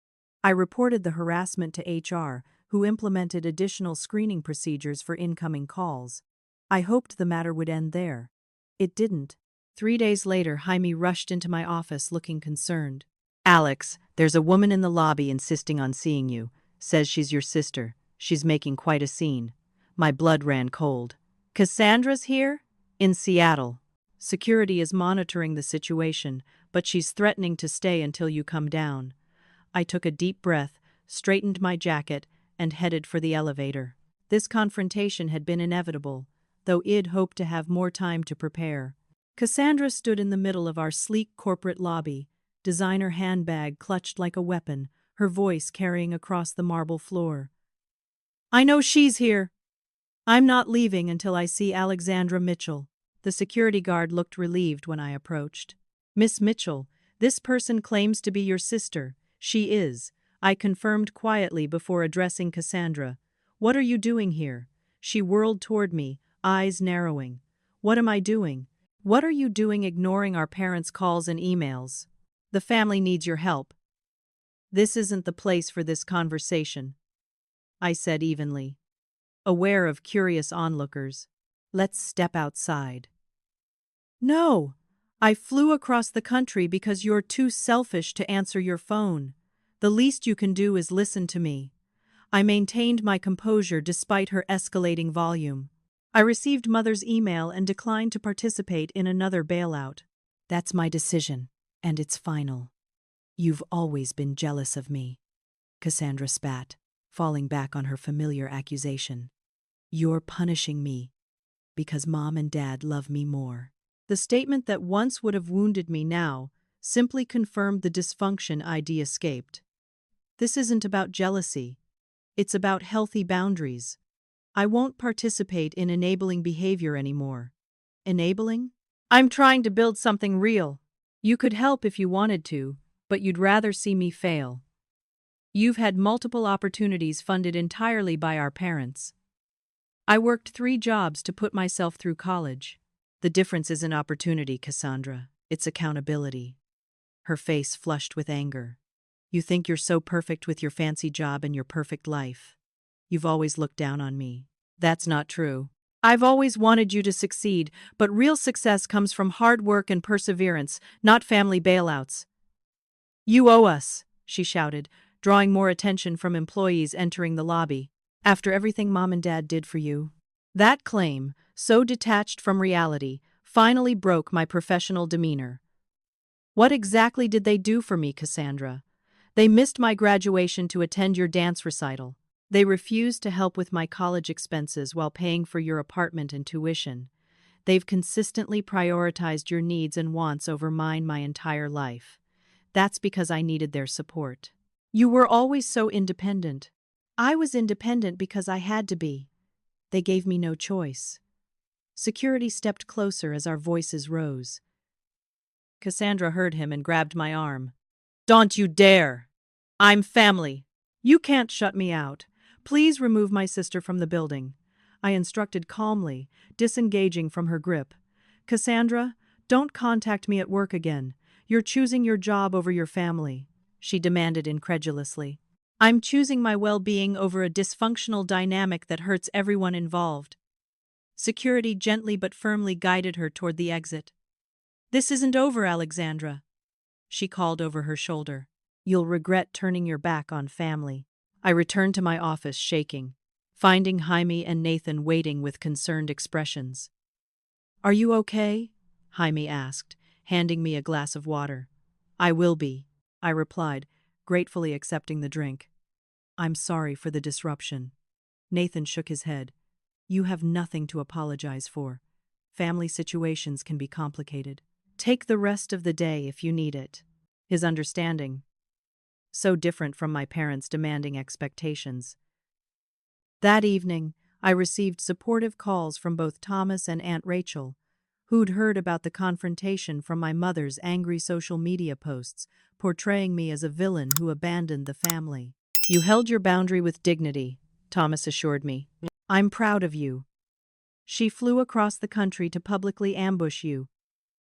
I reported the harassment to HR, who implemented additional screening procedures for incoming calls. I hoped the matter would end there. It didn't. 3 days later, Jaime rushed into my office looking concerned. Alex, there's a woman in the lobby insisting on seeing you. Says she's your sister. She's making quite a scene. My blood ran cold. Cassandra's here? In Seattle. Security is monitoring the situation, but she's threatening to stay until you come down. I took a deep breath, straightened my jacket, and headed for the elevator. This confrontation had been inevitable, though Id hoped to have more time to prepare. Cassandra stood in the middle of our sleek corporate lobby, designer handbag clutched like a weapon, her voice carrying across the marble floor. I know she's here. I'm not leaving until I see Alexandra Mitchell. The security guard looked relieved when I approached. Miss Mitchell, this person claims to be your sister. She is, I confirmed quietly before addressing Cassandra. What are you doing here? She whirled toward me, eyes narrowing. What am I doing? What are you doing ignoring our parents' calls and emails? The family needs your help. This isn't the place for this conversation, I said evenly, aware of curious onlookers. Let's step outside. No, I flew across the country because you're too selfish to answer your phone. The least you can do is listen to me. I maintained my composure despite her escalating volume. I received Mother's email and declined to participate in another bailout. That's my decision, and it's final. You've always been jealous of me, Cassandra spat, falling back on her familiar accusation. You're punishing me because Mom and Dad love me more. The statement that once would have wounded me now simply confirmed the dysfunction I'd escaped. This isn't about jealousy. It's about healthy boundaries. I won't participate in enabling behavior anymore. Enabling? I'm trying to build something real. You could help if you wanted to, but you'd rather see me fail. You've had multiple opportunities funded entirely by our parents. I worked 3 jobs to put myself through college. The difference isn't opportunity, Cassandra. It's accountability. Her face flushed with anger. You think you're so perfect with your fancy job and your perfect life. You've always looked down on me. That's not true. I've always wanted you to succeed, but real success comes from hard work and perseverance, not family bailouts. You owe us, she shouted, drawing more attention from employees entering the lobby. After everything Mom and Dad did for you. That claim, so detached from reality, finally broke my professional demeanor. What exactly did they do for me, Cassandra? They missed my graduation to attend your dance recital. They refused to help with my college expenses while paying for your apartment and tuition. They've consistently prioritized your needs and wants over mine my entire life. That's because I needed their support. You were always so independent. I was independent because I had to be. They gave me no choice. Security stepped closer as our voices rose. Cassandra heard him and grabbed my arm. Don't you dare! I'm family. You can't shut me out. Please remove my sister from the building, I instructed calmly, disengaging from her grip. Cassandra, don't contact me at work again. You're choosing your job over your family, she demanded incredulously. I'm choosing my well-being over a dysfunctional dynamic that hurts everyone involved. Security gently but firmly guided her toward the exit. This isn't over, Alexandra, she called over her shoulder. You'll regret turning your back on family. I returned to my office shaking, finding Jaime and Nathan waiting with concerned expressions. Are you okay? Jaime asked, handing me a glass of water. I will be, I replied, gratefully accepting the drink. I'm sorry for the disruption. Nathan shook his head. You have nothing to apologize for. Family situations can be complicated. Take the rest of the day if you need it. His understanding, so different from my parents' demanding expectations. That evening, I received supportive calls from both Thomas and Aunt Rachel, who'd heard about the confrontation from my mother's angry social media posts, portraying me as a villain who abandoned the family. You held your boundary with dignity, Thomas assured me. I'm proud of you. She flew across the country to publicly ambush you,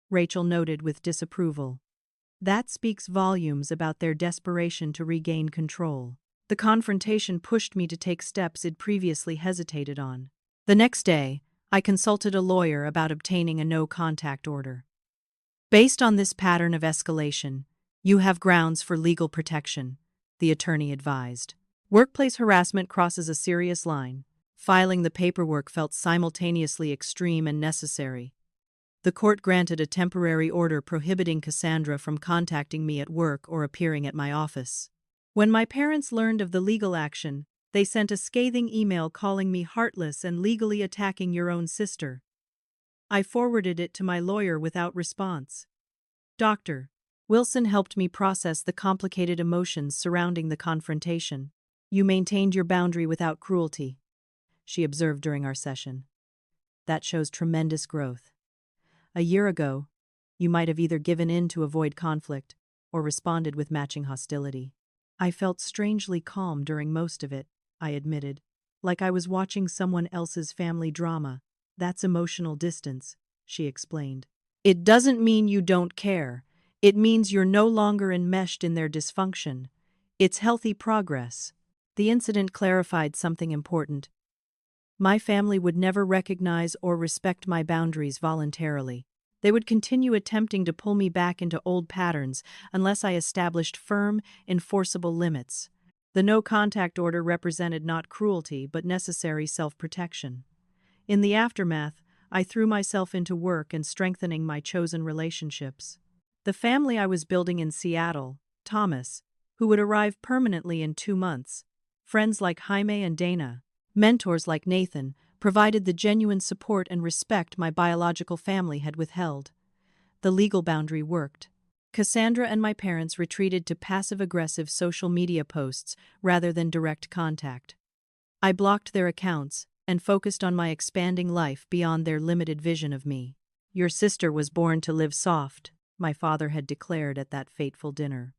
Rachel noted with disapproval. That speaks volumes about their desperation to regain control. The confrontation pushed me to take steps I'd previously hesitated on. The next day, I consulted a lawyer about obtaining a no-contact order. Based on this pattern of escalation, you have grounds for legal protection, the attorney advised. Workplace harassment crosses a serious line. Filing the paperwork felt simultaneously extreme and necessary. The court granted a temporary order prohibiting Cassandra from contacting me at work or appearing at my office. When my parents learned of the legal action, they sent a scathing email calling me heartless and legally attacking your own sister. I forwarded it to my lawyer without response. Dr. Wilson helped me process the complicated emotions surrounding the confrontation. You maintained your boundary without cruelty, she observed during our session. That shows tremendous growth. A year ago, you might have either given in to avoid conflict or responded with matching hostility. I felt strangely calm during most of it, I admitted, like I was watching someone else's family drama. That's emotional distance, she explained. It doesn't mean you don't care. It means you're no longer enmeshed in their dysfunction. It's healthy progress. The incident clarified something important. My family would never recognize or respect my boundaries voluntarily. They would continue attempting to pull me back into old patterns unless I established firm, enforceable limits. The no-contact order represented not cruelty but necessary self-protection. In the aftermath, I threw myself into work and strengthening my chosen relationships. The family I was building in Seattle, Thomas, who would arrive permanently in 2 months, friends like Jaime and Dana, mentors like Nathan, provided the genuine support and respect my biological family had withheld. The legal boundary worked. Cassandra and my parents retreated to passive-aggressive social media posts rather than direct contact. I blocked their accounts and focused on my expanding life beyond their limited vision of me. Your sister was born to live soft, my father had declared at that fateful dinner.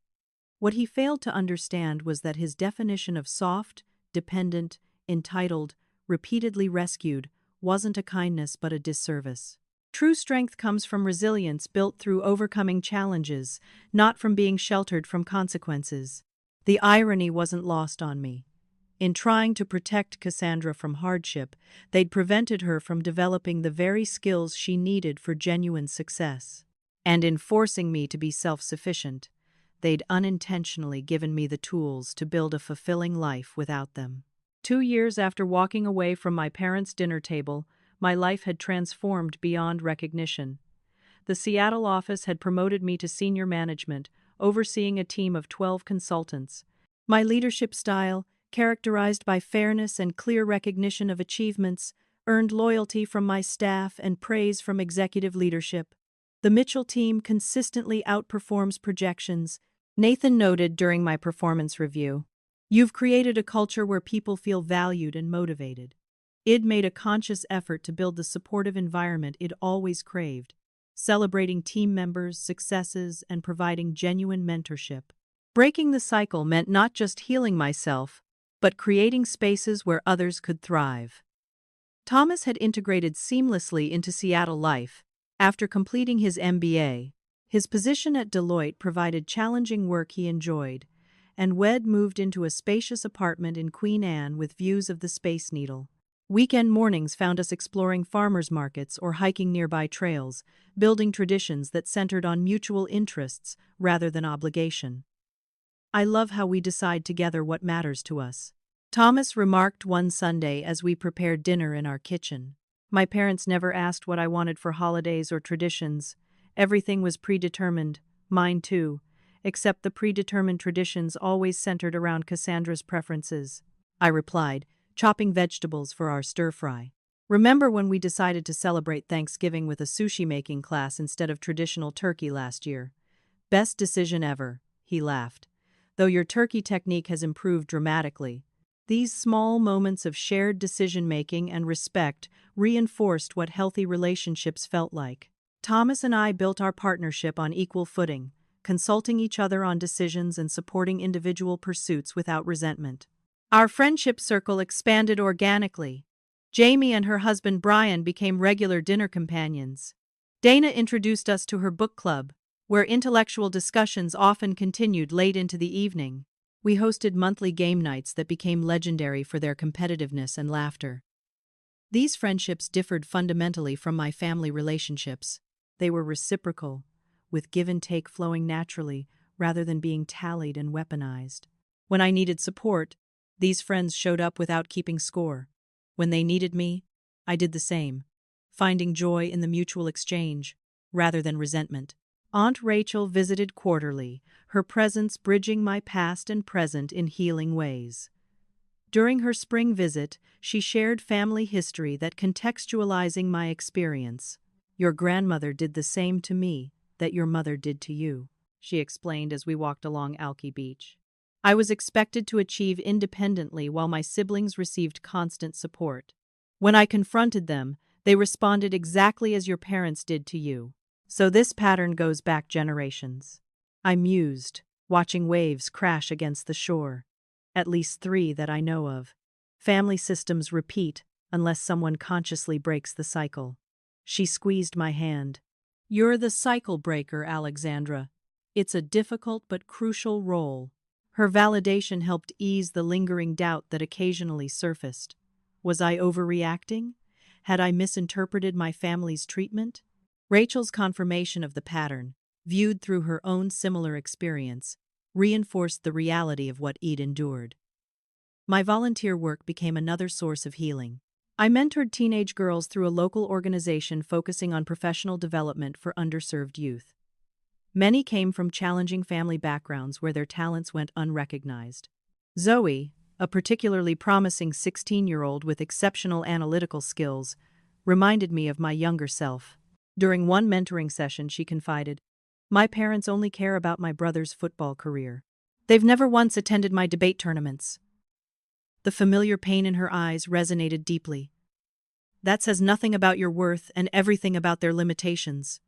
What he failed to understand was that his definition of soft, dependent, entitled, repeatedly rescued, wasn't a kindness but a disservice. True strength comes from resilience built through overcoming challenges, not from being sheltered from consequences. The irony wasn't lost on me. In trying to protect Cassandra from hardship, they'd prevented her from developing the very skills she needed for genuine success. And in forcing me to be self-sufficient, they'd unintentionally given me the tools to build a fulfilling life without them. 2 years after walking away from my parents' dinner table, my life had transformed beyond recognition. The Seattle office had promoted me to senior management, overseeing a team of 12 consultants. My leadership style, characterized by fairness and clear recognition of achievements, earned loyalty from my staff and praise from executive leadership. The Mitchell team consistently outperforms projections, Nathan noted during my performance review. You've created a culture where people feel valued and motivated. Id made a conscious effort to build the supportive environment Id always craved, celebrating team members' successes and providing genuine mentorship. Breaking the cycle meant not just healing myself, but creating spaces where others could thrive. Thomas had integrated seamlessly into Seattle life. After completing his MBA, his position at Deloitte provided challenging work he enjoyed, and Wed moved into a spacious apartment in Queen Anne with views of the Space Needle. Weekend mornings found us exploring farmers markets or hiking nearby trails, building traditions that centered on mutual interests rather than obligation. I love how we decide together what matters to us, Thomas remarked one Sunday as we prepared dinner in our kitchen. My parents never asked what I wanted for holidays or traditions. Everything was predetermined, mine too, except the predetermined traditions always centered around Cassandra's preferences. I replied, chopping vegetables for our stir-fry. Remember when we decided to celebrate Thanksgiving with a sushi-making class instead of traditional turkey last year? Best decision ever, he laughed. Though your turkey technique has improved dramatically. These small moments of shared decision-making and respect reinforced what healthy relationships felt like. Thomas and I built our partnership on equal footing, consulting each other on decisions and supporting individual pursuits without resentment. Our friendship circle expanded organically. Jamie and her husband Brian became regular dinner companions. Dana introduced us to her book club, where intellectual discussions often continued late into the evening. We hosted monthly game nights that became legendary for their competitiveness and laughter. These friendships differed fundamentally from my family relationships. They were reciprocal, with give and take flowing naturally rather than being tallied and weaponized. When I needed support, these friends showed up without keeping score. When they needed me, I did the same, finding joy in the mutual exchange rather than resentment. Aunt Rachel visited quarterly, her presence bridging my past and present in healing ways. During her spring visit, she shared family history that contextualizing my experience. Your grandmother did the same to me that your mother did to you, she explained as we walked along Alki Beach. I was expected to achieve independently while my siblings received constant support. When I confronted them, they responded exactly as your parents did to you. So this pattern goes back generations. I mused, watching waves crash against the shore. At least 3 that I know of. Family systems repeat unless someone consciously breaks the cycle. She squeezed my hand. You're the cycle breaker, Alexandra. It's a difficult but crucial role. Her validation helped ease the lingering doubt that occasionally surfaced. Was I overreacting? Had I misinterpreted my family's treatment? Rachel's confirmation of the pattern, viewed through her own similar experience, reinforced the reality of what Ede endured. My volunteer work became another source of healing. I mentored teenage girls through a local organization focusing on professional development for underserved youth. Many came from challenging family backgrounds where their talents went unrecognized. Zoe, a particularly promising 16-year-old with exceptional analytical skills, reminded me of my younger self. During one mentoring session, she confided, "My parents only care about my brother's football career. They've never once attended my debate tournaments." The familiar pain in her eyes resonated deeply. "That says nothing about your worth and everything about their limitations."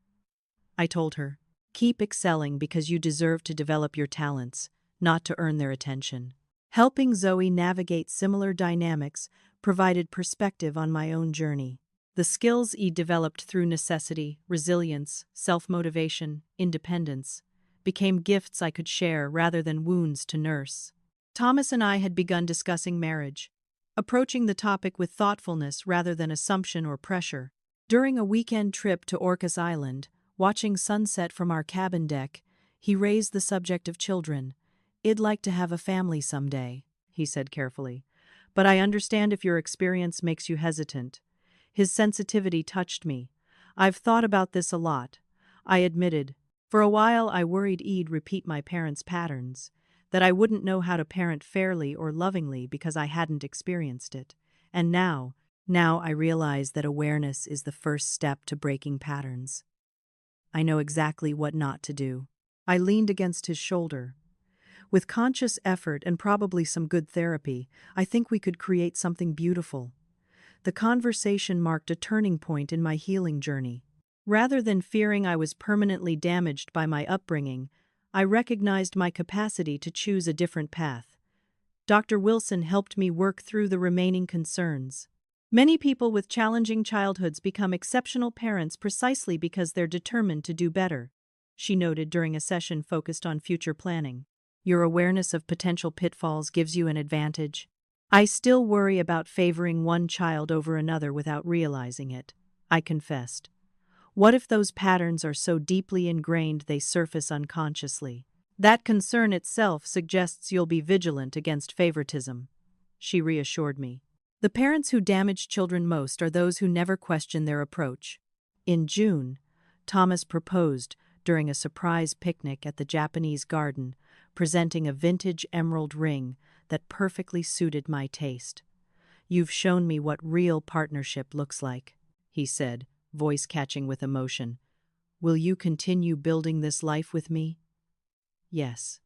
I told her, "Keep excelling because you deserve to develop your talents, not to earn their attention." Helping Zoe navigate similar dynamics provided perspective on my own journey. The skills Ede developed through necessity, resilience, self-motivation, independence, became gifts I could share rather than wounds to nurse. Thomas and I had begun discussing marriage, approaching the topic with thoughtfulness rather than assumption or pressure. During a weekend trip to Orcas Island, watching sunset from our cabin deck, he raised the subject of children. "I'd like to have a family someday," he said carefully. "But I understand if your experience makes you hesitant." His sensitivity touched me. "I've thought about this a lot," I admitted. For a while I worried I'd repeat my parents' patterns, that I wouldn't know how to parent fairly or lovingly because I hadn't experienced it. And now I realize that awareness is the first step to breaking patterns. I know exactly what not to do. I leaned against his shoulder. With conscious effort and probably some good therapy, I think we could create something beautiful. The conversation marked a turning point in my healing journey. Rather than fearing I was permanently damaged by my upbringing, I recognized my capacity to choose a different path. Dr. Wilson helped me work through the remaining concerns. Many people with challenging childhoods become exceptional parents precisely because they're determined to do better, she noted during a session focused on future planning. Your awareness of potential pitfalls gives you an advantage. I still worry about favoring one child over another without realizing it, I confessed. What if those patterns are so deeply ingrained they surface unconsciously? That concern itself suggests you'll be vigilant against favoritism, she reassured me. The parents who damage children most are those who never question their approach. In June, Thomas proposed during a surprise picnic at the Japanese garden, presenting a vintage emerald ring that perfectly suited my taste. "You've shown me what real partnership looks like," he said, voice catching with emotion. "Will you continue building this life with me?" Yes.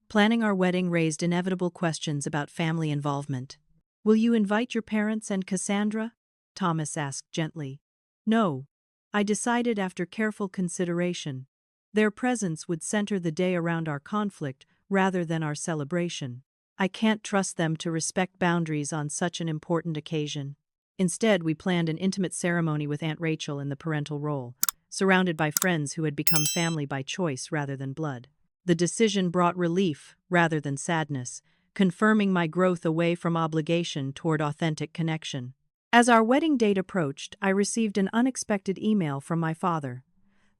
Planning our wedding raised inevitable questions about family involvement. "Will you invite your parents and Cassandra?" Thomas asked gently. "No," I decided after careful consideration. Their presence would center the day around our conflict rather than our celebration. I can't trust them to respect boundaries on such an important occasion. Instead, we planned an intimate ceremony with Aunt Rachel in the parental role, surrounded by friends who had become family by choice rather than blood. The decision brought relief rather than sadness, confirming my growth away from obligation toward authentic connection. As our wedding date approached, I received an unexpected email from my father.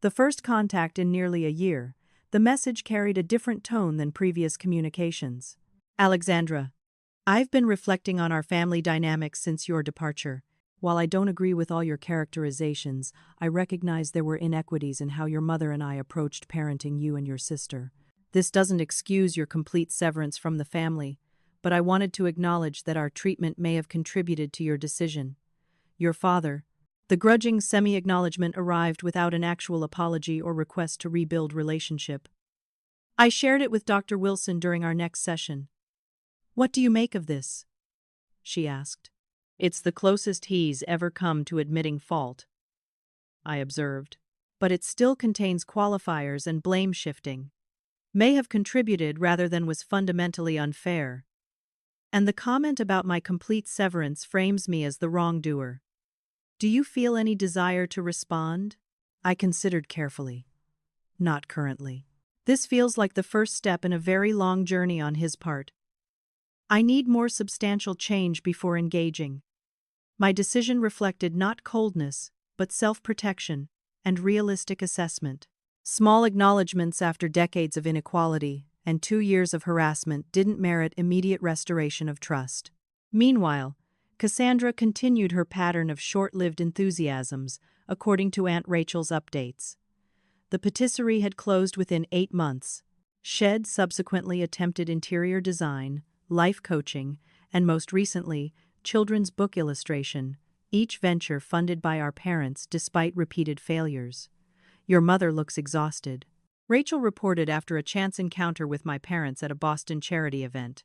The first contact in nearly a year, the message carried a different tone than previous communications. Alexandra, I've been reflecting on our family dynamics since your departure. While I don't agree with all your characterizations, I recognize there were inequities in how your mother and I approached parenting you and your sister. This doesn't excuse your complete severance from the family, but I wanted to acknowledge that our treatment may have contributed to your decision. Your father. The grudging semi-acknowledgement arrived without an actual apology or request to rebuild relationship. I shared it with Dr. Wilson during our next session. "What do you make of this?" she asked. "It's the closest he's ever come to admitting fault," I observed. "But it still contains qualifiers and blame shifting. May have contributed rather than was fundamentally unfair. And the comment about my complete severance frames me as the wrongdoer. Do you feel any desire to respond?" I considered carefully. Not currently. This feels like the first step in a very long journey on his part. I need more substantial change before engaging. My decision reflected not coldness, but self-protection and realistic assessment. Small acknowledgments after decades of inequality and 2 years of harassment didn't merit immediate restoration of trust. Meanwhile, Cassandra continued her pattern of short-lived enthusiasms, according to Aunt Rachel's updates. The patisserie had closed within 8 months. Shed subsequently attempted interior design, life coaching, and most recently, children's book illustration, each venture funded by our parents despite repeated failures. "Your mother looks exhausted," Rachel reported after a chance encounter with my parents at a Boston charity event.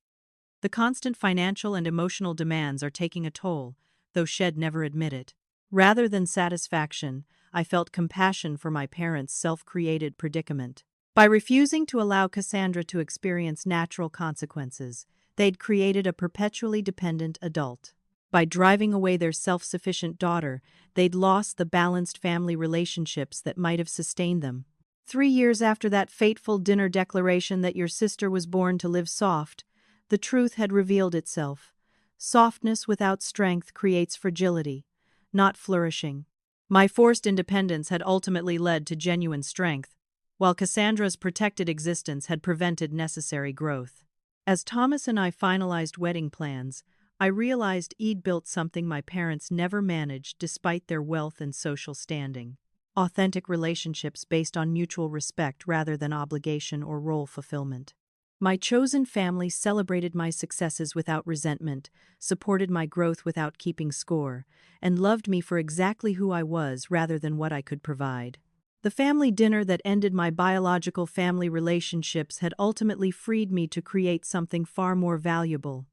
"The constant financial and emotional demands are taking a toll, though Shed never admit it." Rather than satisfaction, I felt compassion for my parents' self-created predicament. By refusing to allow Cassandra to experience natural consequences, they'd created a perpetually dependent adult. By driving away their self-sufficient daughter, they'd lost the balanced family relationships that might have sustained them. 3 years after that fateful dinner declaration that your sister was born to live soft, the truth had revealed itself. Softness without strength creates fragility, not flourishing. My forced independence had ultimately led to genuine strength, while Cassandra's protected existence had prevented necessary growth. As Thomas and I finalized wedding plans, I realized Eid built something my parents never managed despite their wealth and social standing. Authentic relationships based on mutual respect rather than obligation or role fulfillment. My chosen family celebrated my successes without resentment, supported my growth without keeping score, and loved me for exactly who I was rather than what I could provide. The family dinner that ended my biological family relationships had ultimately freed me to create something far more valuable.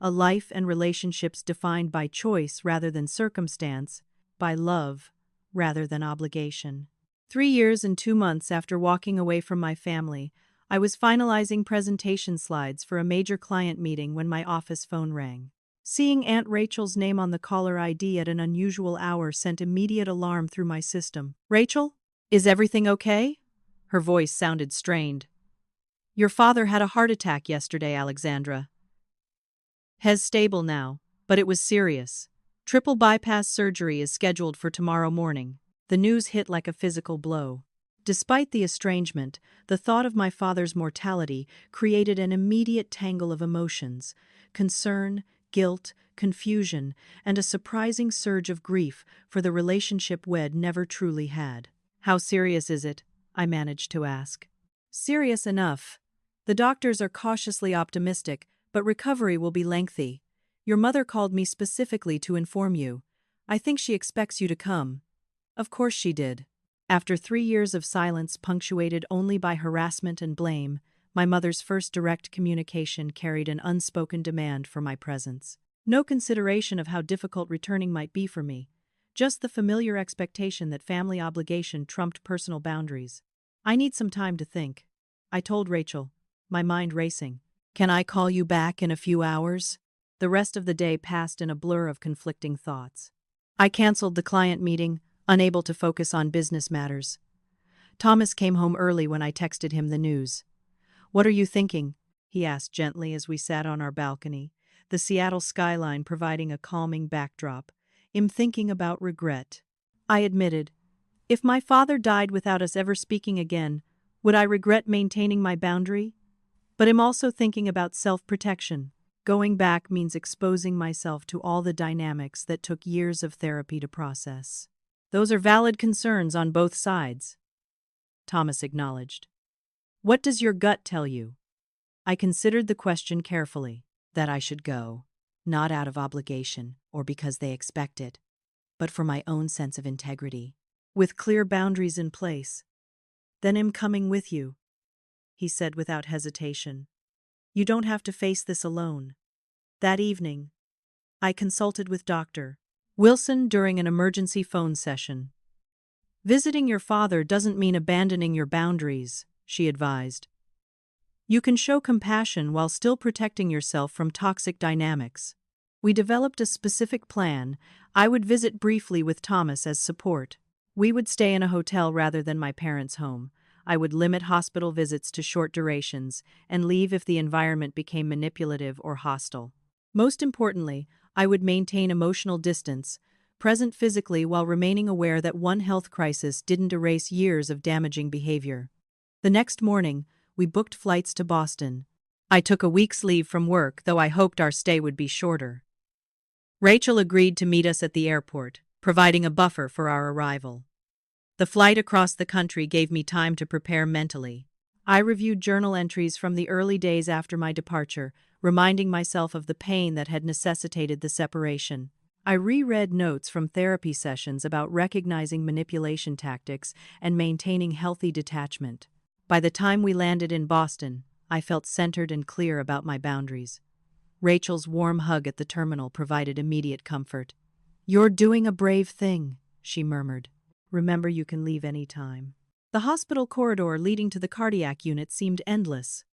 A life and relationships defined by choice rather than circumstance, by love rather than obligation. 3 years and 2 months after walking away from my family, I was finalizing presentation slides for a major client meeting when my office phone rang. Seeing Aunt Rachel's name on the caller ID at an unusual hour sent immediate alarm through my system. "Rachel? Is everything okay?" Her voice sounded strained. "Your father had a heart attack yesterday, Alexandra. He's stable now, but it was serious. Triple bypass surgery is scheduled for tomorrow morning." The news hit like a physical blow. Despite the estrangement, the thought of my father's mortality created an immediate tangle of emotions: concern, guilt, confusion, and a surprising surge of grief for the relationship we'd never truly had. "How serious is it?" I managed to ask. "Serious enough. The doctors are cautiously optimistic, but recovery will be lengthy. Your mother called me specifically to inform you. I think she expects you to come." Of course she did. After 3 years of silence punctuated only by harassment and blame, my mother's first direct communication carried an unspoken demand for my presence. No consideration of how difficult returning might be for me, just the familiar expectation that family obligation trumped personal boundaries. "I need some time to think," I told Rachel, my mind racing. Can I call you back in a few hours? The rest of the day passed in a blur of conflicting thoughts. I canceled the client meeting, unable to focus on business matters. Thomas came home early when I texted him the news. "What are you thinking?" he asked gently as we sat on our balcony, the Seattle skyline providing a calming backdrop. "I'm thinking about regret." I admitted, "If my father died without us ever speaking again, would I regret maintaining my boundary? But I'm also thinking about self-protection. Going back means exposing myself to all the dynamics that took years of therapy to process." "Those are valid concerns on both sides," Thomas acknowledged. "What does your gut tell you?" I considered the question carefully. That I should go, not out of obligation or because they expect it, but for my own sense of integrity, with clear boundaries in place. "Then I'm coming with you," he said without hesitation. "You don't have to face this alone." That evening, I consulted with Dr. Wilson during an emergency phone session. "Visiting your father doesn't mean abandoning your boundaries," she advised. "You can show compassion while still protecting yourself from toxic dynamics." We developed a specific plan. I would visit briefly with Thomas as support. We would stay in a hotel rather than my parents' home. I would limit hospital visits to short durations and leave if the environment became manipulative or hostile. Most importantly, I would maintain emotional distance, present physically while remaining aware that one health crisis didn't erase years of damaging behavior. The next morning, we booked flights to Boston. I took a week's leave from work, though I hoped our stay would be shorter. Rachel agreed to meet us at the airport, providing a buffer for our arrival. The flight across the country gave me time to prepare mentally. I reviewed journal entries from the early days after my departure, reminding myself of the pain that had necessitated the separation. I reread notes from therapy sessions about recognizing manipulation tactics and maintaining healthy detachment. By the time we landed in Boston, I felt centered and clear about my boundaries. Rachel's warm hug at the terminal provided immediate comfort. "You're doing a brave thing," she murmured. "Remember, you can leave any time." The hospital corridor leading to the cardiac unit seemed endless.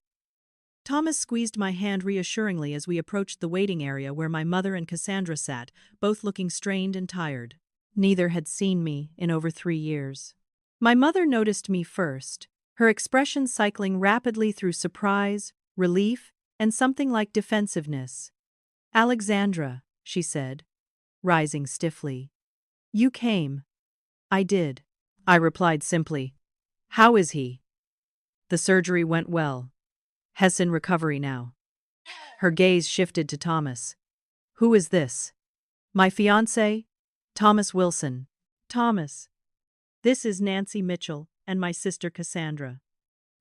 Thomas squeezed my hand reassuringly as we approached the waiting area where my mother and Cassandra sat, both looking strained and tired. Neither had seen me in over 3 years. My mother noticed me first, her expression cycling rapidly through surprise, relief, and something like defensiveness. "Alexandra," she said, rising stiffly. "You came." "I did," I replied simply. "How is he?" "The surgery went well. Hess in recovery now." Her gaze shifted to Thomas. "Who is this?" "My fiancé, Thomas Wilson." "Thomas. This is Nancy Mitchell and my sister Cassandra."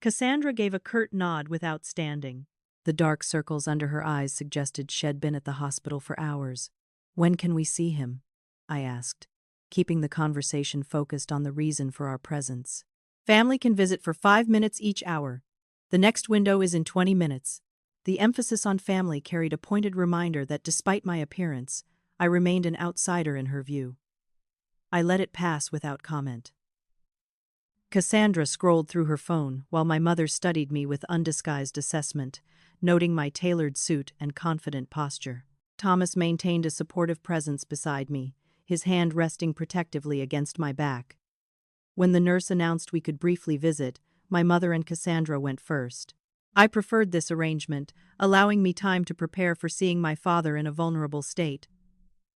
Cassandra gave a curt nod without standing. The dark circles under her eyes suggested she'd been at the hospital for hours. "When can we see him?" I asked, keeping the conversation focused on the reason for our presence. "Family can visit for 5 minutes each hour. The next window is in 20 minutes. The emphasis on family carried a pointed reminder that despite my appearance, I remained an outsider in her view. I let it pass without comment. Cassandra scrolled through her phone while my mother studied me with undisguised assessment, noting my tailored suit and confident posture. Thomas maintained a supportive presence beside me, his hand resting protectively against my back. When the nurse announced we could briefly visit, my mother and Cassandra went first. I preferred this arrangement, allowing me time to prepare for seeing my father in a vulnerable state.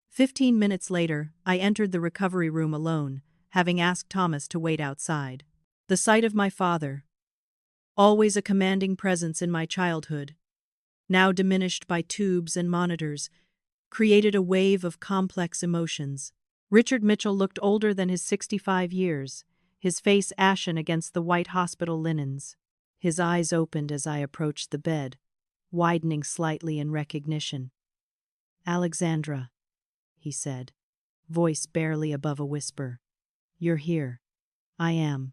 15 minutes later, I entered the recovery room alone, having asked Thomas to wait outside. The sight of my father, always a commanding presence in my childhood, now diminished by tubes and monitors, created a wave of complex emotions. Richard Mitchell looked older than his 65 years, his face ashen against the white hospital linens. His eyes opened as I approached the bed, widening slightly in recognition. "Alexandra," he said, voice barely above a whisper. "You're here." "I am."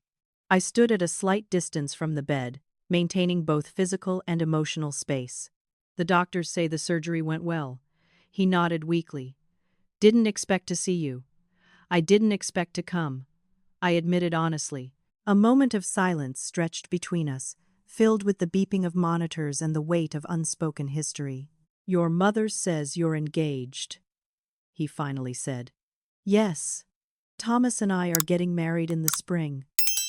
I stood at a slight distance from the bed, maintaining both physical and emotional space. "The doctors say the surgery went well." He nodded weakly. "Didn't expect to see you." "I didn't expect to come," I admitted honestly. A moment of silence stretched between us, filled with the beeping of monitors and the weight of unspoken history. "Your mother says you're engaged," he finally said. "Yes. Thomas and I are getting married in the spring."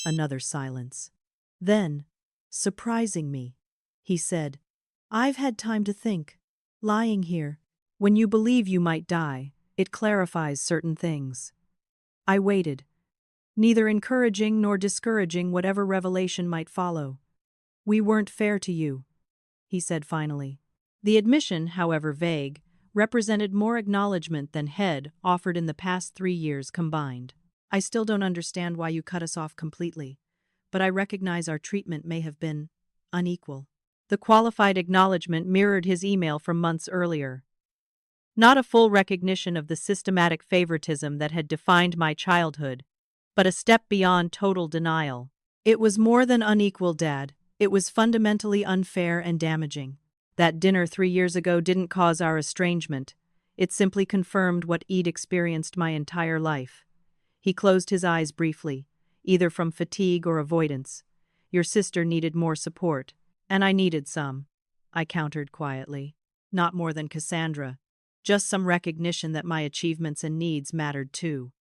Another silence. Then, surprising me, he said, "I've had time to think. Lying here. When you believe you might die, it clarifies certain things." I waited, neither encouraging nor discouraging whatever revelation might follow. "We weren't fair to you," he said finally. The admission, however vague, represented more acknowledgement than head offered in the past 3 years combined. "I still don't understand why you cut us off completely, but I recognize our treatment may have been unequal." The qualified acknowledgement mirrored his email from months earlier. Not a full recognition of the systematic favoritism that had defined my childhood, but a step beyond total denial. "It was more than unequal, Dad. It was fundamentally unfair and damaging. That dinner 3 years ago didn't cause our estrangement. It simply confirmed what I'd experienced my entire life." He closed his eyes briefly, either from fatigue or avoidance. "Your sister needed more support, and I needed some," I countered quietly. "Not more than Cassandra. Just some recognition that my achievements and needs mattered too."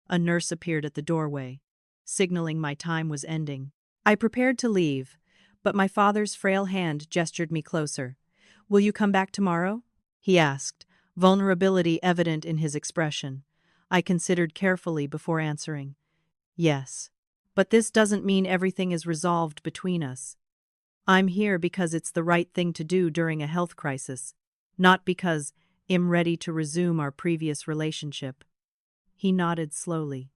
A nurse appeared at the doorway, signaling my time was ending. I prepared to leave, but my father's frail hand gestured me closer. "Will you come back tomorrow?" he asked, vulnerability evident in his expression. I considered carefully before answering. "Yes. But this doesn't mean everything is resolved between us. I'm here because it's the right thing to do during a health crisis, not because I'm ready to resume our previous relationship." He nodded slowly.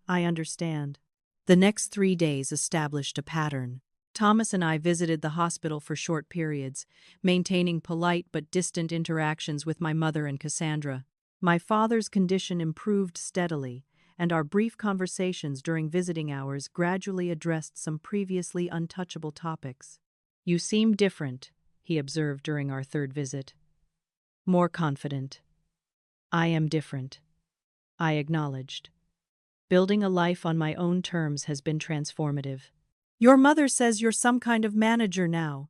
"I understand." The next 3 days established a pattern. Thomas and I visited the hospital for short periods, maintaining polite but distant interactions with my mother and Cassandra. My father's condition improved steadily, and our brief conversations during visiting hours gradually addressed some previously untouchable topics. "You seem different," he observed during our third visit. "More confident." "I am different," I acknowledged. "Building a life on my own terms has been transformative." "Your mother says you're some kind of manager now.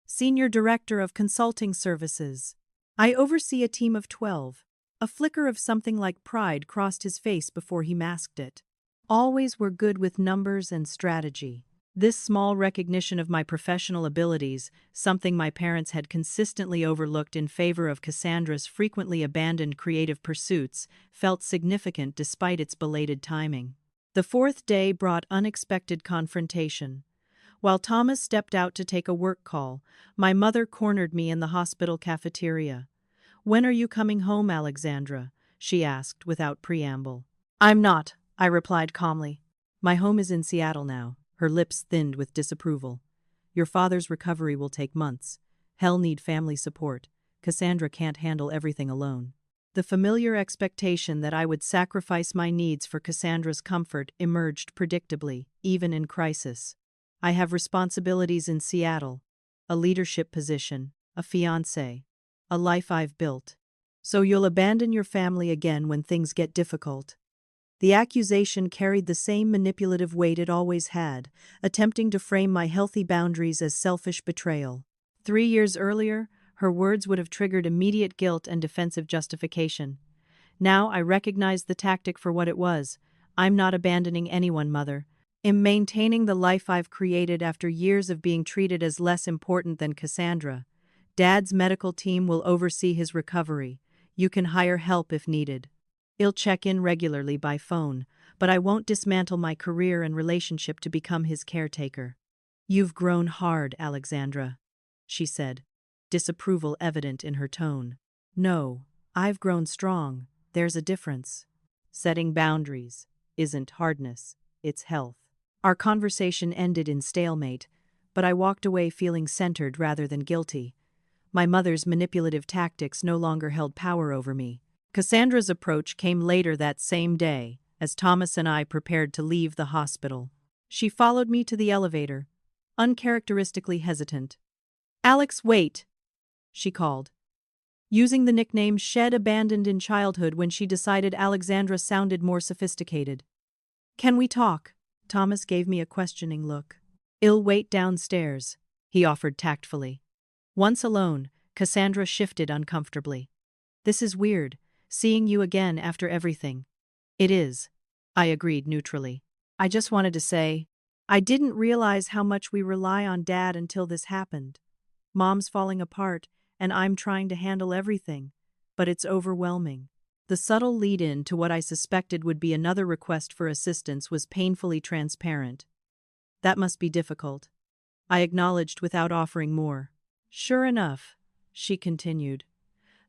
Senior Director of Consulting Services." "I oversee a team of 12. A flicker of something like pride crossed his face before he masked it. "Always were good with numbers and strategy." This small recognition of my professional abilities, something my parents had consistently overlooked in favor of Cassandra's frequently abandoned creative pursuits, felt significant despite its belated timing. The fourth day brought unexpected confrontation. While Thomas stepped out to take a work call, my mother cornered me in the hospital cafeteria. "When are you coming home, Alexandra?" she asked without preamble. "I'm not," I replied calmly. "My home is in Seattle now." Her lips thinned with disapproval. "Your father's recovery will take months. He'll need family support. Cassandra can't handle everything alone." The familiar expectation that I would sacrifice my needs for Cassandra's comfort emerged predictably, even in crisis. "I have responsibilities in Seattle, a leadership position, a fiancé, a life I've built. So you'll abandon your family again when things get difficult." The accusation carried the same manipulative weight it always had, attempting to frame my healthy boundaries as selfish betrayal. 3 years earlier, her words would have triggered immediate guilt and defensive justification. Now I recognized the tactic for what it was. "I'm not abandoning anyone, Mother. I'm maintaining the life I've created after years of being treated as less important than Cassandra. Dad's medical team will oversee his recovery. You can hire help if needed. I'll check in regularly by phone, but I won't dismantle my career and relationship to become his caretaker." "You've grown hard, Alexandra," she said, disapproval evident in her tone. "No, I've grown strong. There's a difference. Setting boundaries isn't hardness, it's health." Our conversation ended in stalemate, but I walked away feeling centered rather than guilty. My mother's manipulative tactics no longer held power over me. Cassandra's approach came later that same day, as Thomas and I prepared to leave the hospital. She followed me to the elevator, uncharacteristically hesitant. "Alex, wait," she called, using the nickname Shed abandoned in childhood when she decided Alexandra sounded more sophisticated. "Can we talk?" Thomas gave me a questioning look. "I'll wait downstairs," he offered tactfully. Once alone, Cassandra shifted uncomfortably. "This is weird, seeing you again after everything." "It is," I agreed neutrally. "I just wanted to say, I didn't realize how much we rely on Dad until this happened. Mom's falling apart, and I'm trying to handle everything, but it's overwhelming." The subtle lead-in to what I suspected would be another request for assistance was painfully transparent. "That must be difficult," I acknowledged without offering more. "Sure enough," she continued.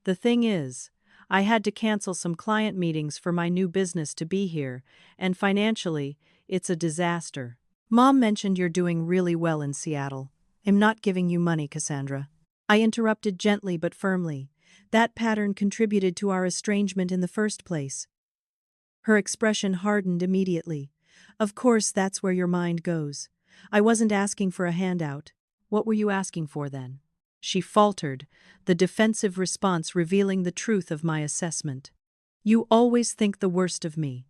"The thing is, I had to cancel some client meetings for my new business to be here, and financially, it's a disaster." "Mom mentioned you're doing really well in Seattle. I'm not giving you money, Cassandra." I interrupted gently but firmly. That pattern contributed to our estrangement in the first place. Her expression hardened immediately. "Of course, that's where your mind goes. I wasn't asking for a handout." "What were you asking for then?" She faltered, the defensive response revealing the truth of my assessment. "You always think the worst of me.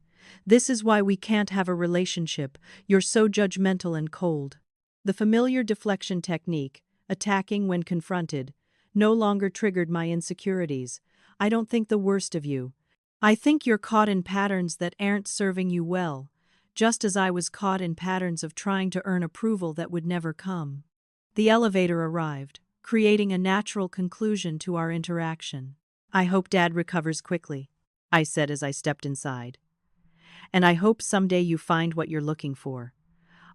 This is why we can't have a relationship. You're so judgmental and cold." The familiar deflection technique, attacking when confronted, no longer triggered my insecurities. "I don't think the worst of you. I think you're caught in patterns that aren't serving you well, just as I was caught in patterns of trying to earn approval that would never come." The elevator arrived, creating a natural conclusion to our interaction. "I hope Dad recovers quickly," I said as I stepped inside. "And I hope someday you find what you're looking for."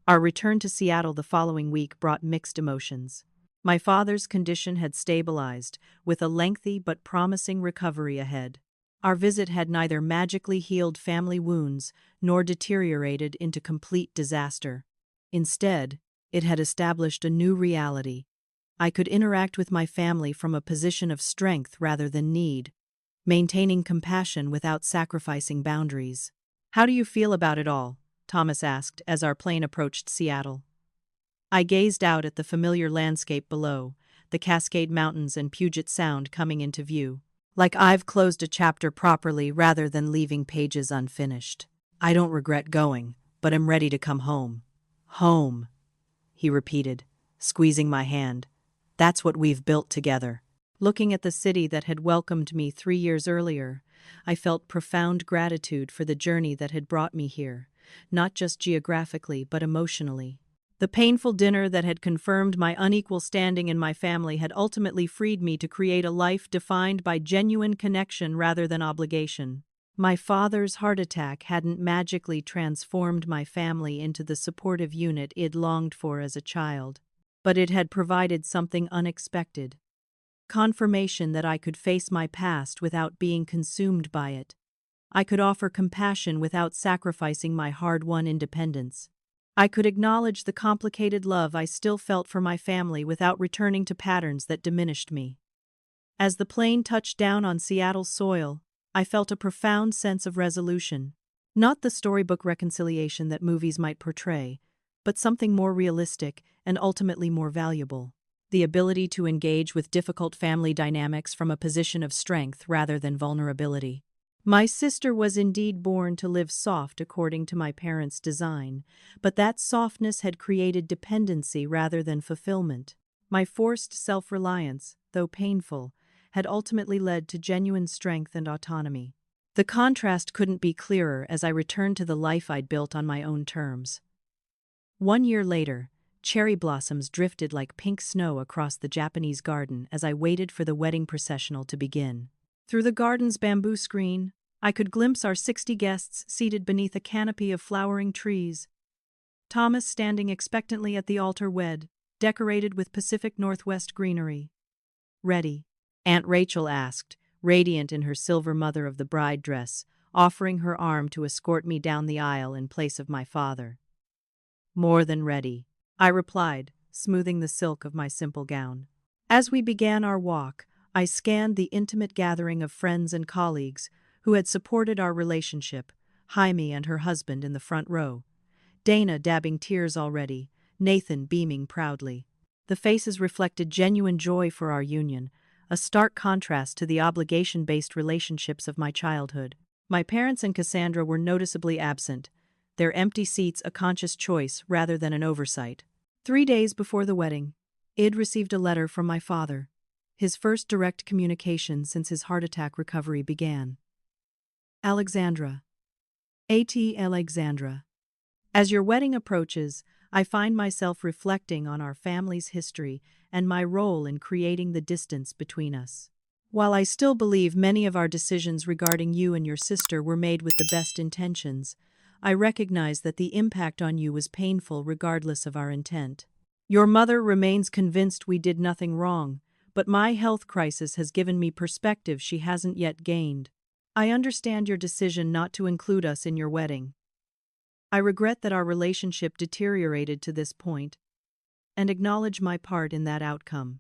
Our return to Seattle the following week brought mixed emotions. My father's condition had stabilized, with a lengthy but promising recovery ahead. Our visit had neither magically healed family wounds nor deteriorated into complete disaster. Instead, it had established a new reality. I could interact with my family from a position of strength rather than need, maintaining compassion without sacrificing boundaries. "How do you feel about it all?" Thomas asked as our plane approached Seattle. I gazed out at the familiar landscape below, the Cascade Mountains and Puget Sound coming into view. "Like I've closed a chapter properly rather than leaving pages unfinished. I don't regret going, but I'm ready to come home." "Home," he repeated, squeezing my hand. "That's what we've built together." Looking at the city that had welcomed me 3 years earlier, I felt profound gratitude for the journey that had brought me here, not just geographically but emotionally. The painful dinner that had confirmed my unequal standing in my family had ultimately freed me to create a life defined by genuine connection rather than obligation. My father's heart attack hadn't magically transformed my family into the supportive unit I'd longed for as a child, but it had provided something unexpected. Confirmation that I could face my past without being consumed by it. I could offer compassion without sacrificing my hard-won independence. I could acknowledge the complicated love I still felt for my family without returning to patterns that diminished me. As the plane touched down on Seattle's soil, I felt a profound sense of resolution. Not the storybook reconciliation that movies might portray, but something more realistic and ultimately more valuable. The ability to engage with difficult family dynamics from a position of strength rather than vulnerability. My sister was indeed born to live soft according to my parents' design, but that softness had created dependency rather than fulfillment. My forced self-reliance, though painful, had ultimately led to genuine strength and autonomy. The contrast couldn't be clearer as I returned to the life I'd built on my own terms. 1 year later, cherry blossoms drifted like pink snow across the Japanese garden as I waited for the wedding processional to begin. Through the garden's bamboo screen, I could glimpse our 60 guests seated beneath a canopy of flowering trees. Thomas standing expectantly at the altar wed, decorated with Pacific Northwest greenery. "Ready?" Aunt Rachel asked, radiant in her silver mother of the bride dress, offering her arm to escort me down the aisle in place of my father. "More than ready," I replied, smoothing the silk of my simple gown. As we began our walk, I scanned the intimate gathering of friends and colleagues who had supported our relationship, Jaime and her husband in the front row, Dana dabbing tears already, Nathan beaming proudly. The faces reflected genuine joy for our union, a stark contrast to the obligation-based relationships of my childhood. My parents and Cassandra were noticeably absent, their empty seats a conscious choice rather than an oversight. 3 days before the wedding, Id received a letter from my father, his first direct communication since his heart attack recovery began. Alexandra. A.T. Alexandra. As your wedding approaches, I find myself reflecting on our family's history and my role in creating the distance between us. While I still believe many of our decisions regarding you and your sister were made with the best intentions, I recognize that the impact on you was painful regardless of our intent. Your mother remains convinced we did nothing wrong, but my health crisis has given me perspective she hasn't yet gained. I understand your decision not to include us in your wedding. I regret that our relationship deteriorated to this point, and acknowledge my part in that outcome.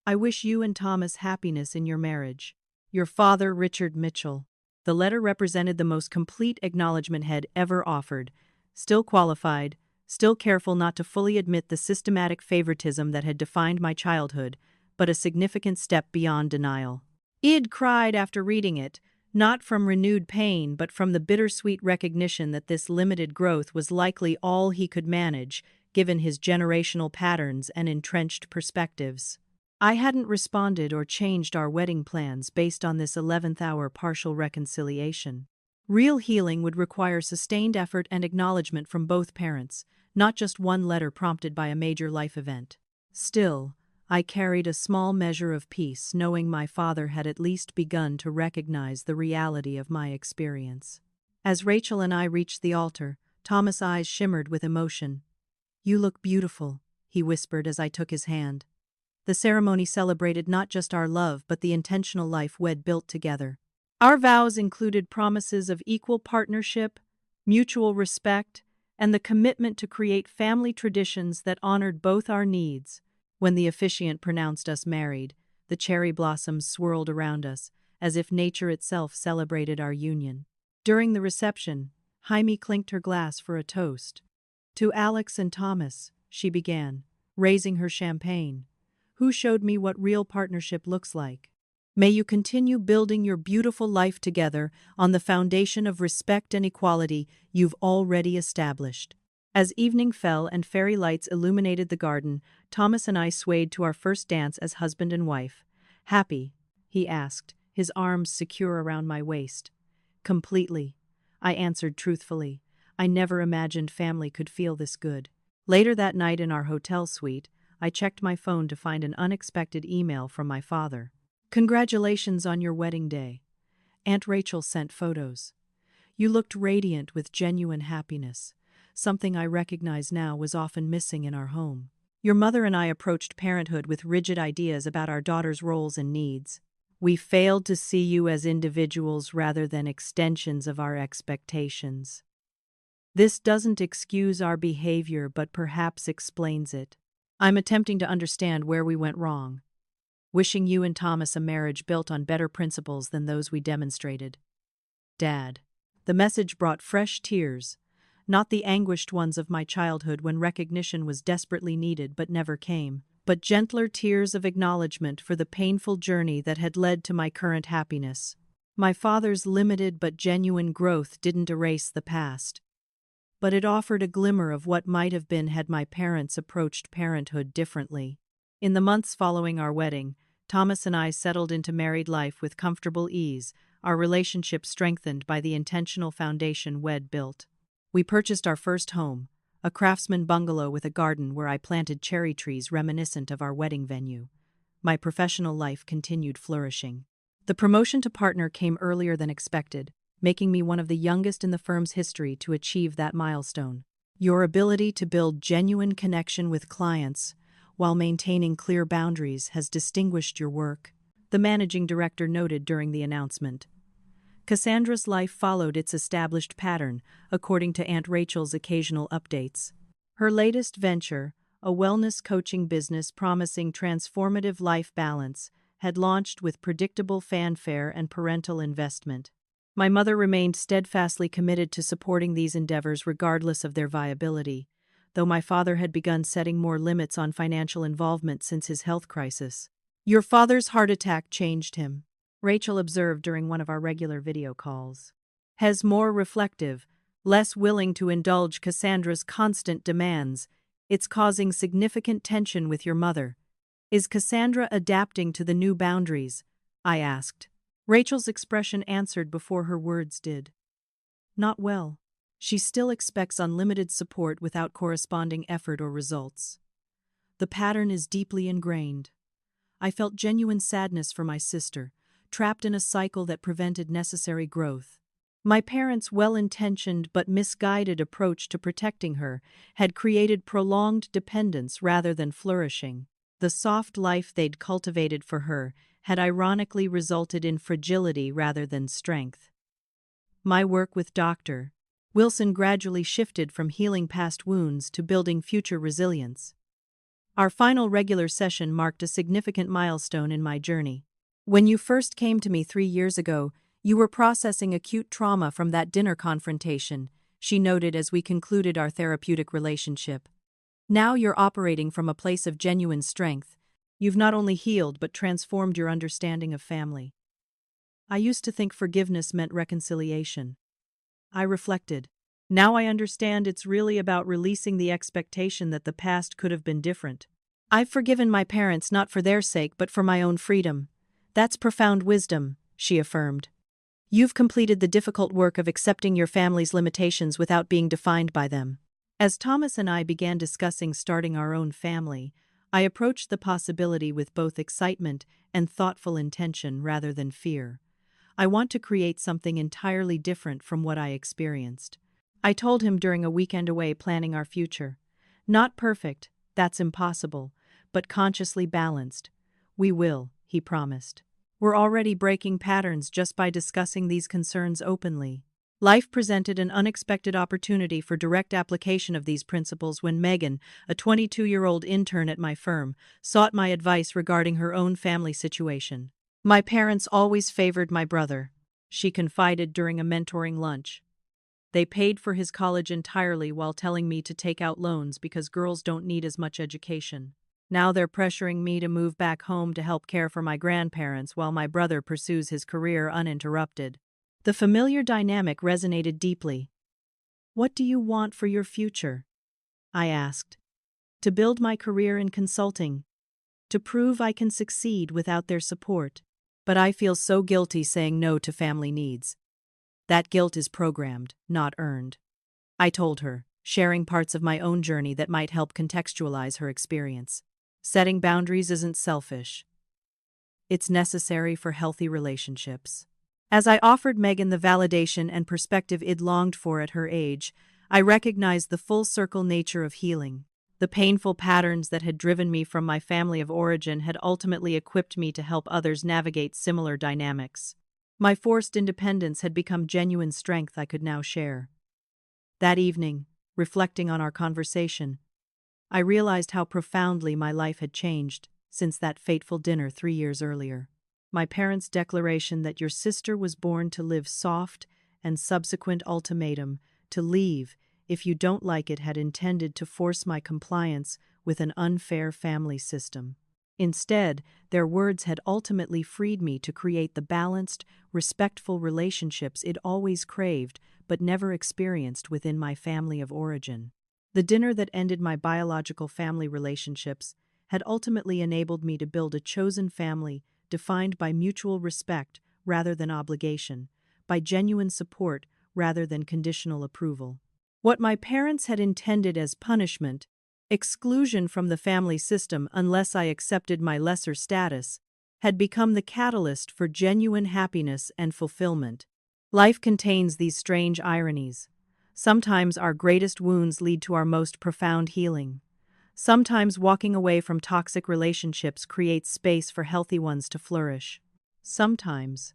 I wish you and Thomas happiness in your marriage. Your father, Richard Mitchell. The letter represented the most complete acknowledgement had ever offered, still qualified, still careful not to fully admit the systematic favoritism that had defined my childhood, but a significant step beyond denial. Id cried after reading it, not from renewed pain but from the bittersweet recognition that this limited growth was likely all he could manage, given his generational patterns and entrenched perspectives. I hadn't responded or changed our wedding plans based on this 11th-hour partial reconciliation. Real healing would require sustained effort and acknowledgement from both parents, not just one letter prompted by a major life event. Still, I carried a small measure of peace knowing my father had at least begun to recognize the reality of my experience. As Rachel and I reached the altar, Thomas' eyes shimmered with emotion. "You look beautiful," he whispered as I took his hand. The ceremony celebrated not just our love but the intentional life we'd built together. Our vows included promises of equal partnership, mutual respect, and the commitment to create family traditions that honored both our needs. When the officiant pronounced us married, the cherry blossoms swirled around us, as if nature itself celebrated our union. During the reception, Jaime clinked her glass for a toast. "To Alex and Thomas," she began, raising her champagne, "who showed me what real partnership looks like. May you continue building your beautiful life together on the foundation of respect and equality you've already established." As evening fell and fairy lights illuminated the garden, Thomas and I swayed to our first dance as husband and wife. "Happy?" he asked, his arms secure around my waist. "Completely," I answered truthfully. I never imagined family could feel this good. Later that night in our hotel suite, I checked my phone to find an unexpected email from my father. "Congratulations on your wedding day. Aunt Rachel sent photos. You looked radiant with genuine happiness, something I recognize now was often missing in our home. Your mother and I approached parenthood with rigid ideas about our daughter's roles and needs. We failed to see you as individuals rather than extensions of our expectations. This doesn't excuse our behavior but perhaps explains it. I'm attempting to understand where we went wrong. Wishing you and Thomas a marriage built on better principles than those we demonstrated. Dad." The message brought fresh tears, not the anguished ones of my childhood when recognition was desperately needed but never came, but gentler tears of acknowledgement for the painful journey that had led to my current happiness. My father's limited but genuine growth didn't erase the past, but it offered a glimmer of what might have been had my parents approached parenthood differently. In the months following our wedding, Thomas and I settled into married life with comfortable ease, our relationship strengthened by the intentional foundation we'd built. We purchased our first home, a craftsman bungalow with a garden where I planted cherry trees reminiscent of our wedding venue. My professional life continued flourishing. The promotion to partner came earlier than expected, making me one of the youngest in the firm's history to achieve that milestone. Your ability to build genuine connection with clients while maintaining clear boundaries has distinguished your work, the managing director noted during the announcement. Cassandra's life followed its established pattern, according to Aunt Rachel's occasional updates. Her latest venture, a wellness coaching business promising transformative life balance, had launched with predictable fanfare and parental investment. My mother remained steadfastly committed to supporting these endeavors regardless of their viability, though my father had begun setting more limits on financial involvement since his health crisis. "Your father's heart attack changed him," Rachel observed during one of our regular video calls. "He's more reflective, less willing to indulge Cassandra's constant demands. It's causing significant tension with your mother. Is Cassandra adapting to the new boundaries? I asked. Rachel's expression answered before her words did. Not well. She still expects unlimited support without corresponding effort or results. The pattern is deeply ingrained. I felt genuine sadness for my sister, trapped in a cycle that prevented necessary growth. My parents' well-intentioned but misguided approach to protecting her had created prolonged dependence rather than flourishing. The soft life they'd cultivated for her had ironically resulted in fragility rather than strength. My work with Dr. Wilson gradually shifted from healing past wounds to building future resilience. Our final regular session marked a significant milestone in my journey. When you first came to me 3 years ago, you were processing acute trauma from that dinner confrontation, she noted as we concluded our therapeutic relationship. Now you're operating from a place of genuine strength. You've not only healed but transformed your understanding of family. I used to think forgiveness meant reconciliation. I reflected. Now I understand it's really about releasing the expectation that the past could have been different. I've forgiven my parents not for their sake but for my own freedom. That's profound wisdom, she affirmed. You've completed the difficult work of accepting your family's limitations without being defined by them. As Thomas and I began discussing starting our own family, I approached the possibility with both excitement and thoughtful intention rather than fear. I want to create something entirely different from what I experienced. I told him during a weekend away planning our future. Not perfect, that's impossible, but consciously balanced. We will, he promised. We're already breaking patterns just by discussing these concerns openly. Life presented an unexpected opportunity for direct application of these principles when Megan, a 22-year-old intern at my firm, sought my advice regarding her own family situation. My parents always favored my brother, she confided during a mentoring lunch. They paid for his college entirely while telling me to take out loans because girls don't need as much education. Now they're pressuring me to move back home to help care for my grandparents while my brother pursues his career uninterrupted. The familiar dynamic resonated deeply. What do you want for your future? I asked. To build my career in consulting. To prove I can succeed without their support. But I feel so guilty saying no to family needs. That guilt is programmed, not earned. I told her, sharing parts of my own journey that might help contextualize her experience. Setting boundaries isn't selfish. It's necessary for healthy relationships. As I offered Megan the validation and perspective I'd longed for at her age, I recognized the full-circle nature of healing. The painful patterns that had driven me from my family of origin had ultimately equipped me to help others navigate similar dynamics. My forced independence had become genuine strength I could now share. That evening, reflecting on our conversation, I realized how profoundly my life had changed since that fateful dinner 3 years earlier. My parents' declaration that your sister was born to live soft and subsequent ultimatum to leave if you don't like it had intended to force my compliance with an unfair family system. Instead, their words had ultimately freed me to create the balanced, respectful relationships I'd always craved but never experienced within my family of origin. The dinner that ended my biological family relationships had ultimately enabled me to build a chosen family defined by mutual respect rather than obligation, by genuine support rather than conditional approval. What my parents had intended as punishment, exclusion from the family system unless I accepted my lesser status, had become the catalyst for genuine happiness and fulfillment. Life contains these strange ironies. Sometimes our greatest wounds lead to our most profound healing. Sometimes walking away from toxic relationships creates space for healthy ones to flourish. Sometimes,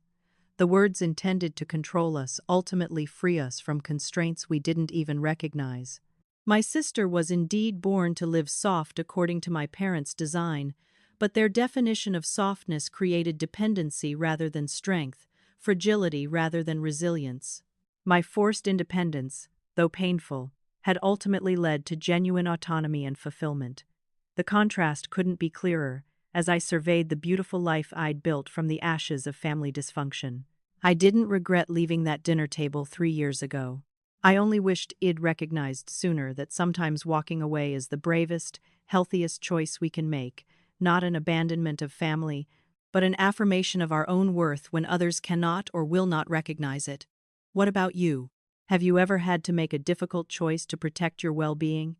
the words intended to control us ultimately free us from constraints we didn't even recognize. My sister was indeed born to live soft according to my parents' design, but their definition of softness created dependency rather than strength, fragility rather than resilience. My forced independence, though painful, had ultimately led to genuine autonomy and fulfillment. The contrast couldn't be clearer as I surveyed the beautiful life I'd built from the ashes of family dysfunction. I didn't regret leaving that dinner table 3 years ago. I only wished I'd recognized sooner that sometimes walking away is the bravest, healthiest choice we can make, not an abandonment of family, but an affirmation of our own worth when others cannot or will not recognize it. What about you? Have you ever had to make a difficult choice to protect your well-being,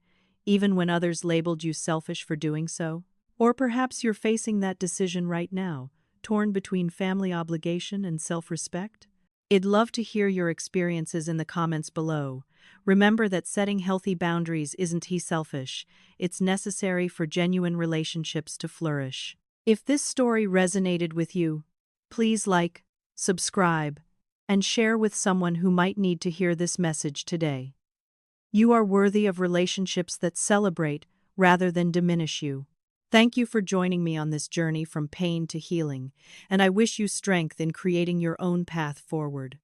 even when others labeled you selfish for doing so? Or perhaps you're facing that decision right now, torn between family obligation and self-respect? I'd love to hear your experiences in the comments below. Remember that setting healthy boundaries isn't selfish, it's necessary for genuine relationships to flourish. If this story resonated with you, please like, subscribe, and share with someone who might need to hear this message today. You are worthy of relationships that celebrate rather than diminish you. Thank you for joining me on this journey from pain to healing, and I wish you strength in creating your own path forward.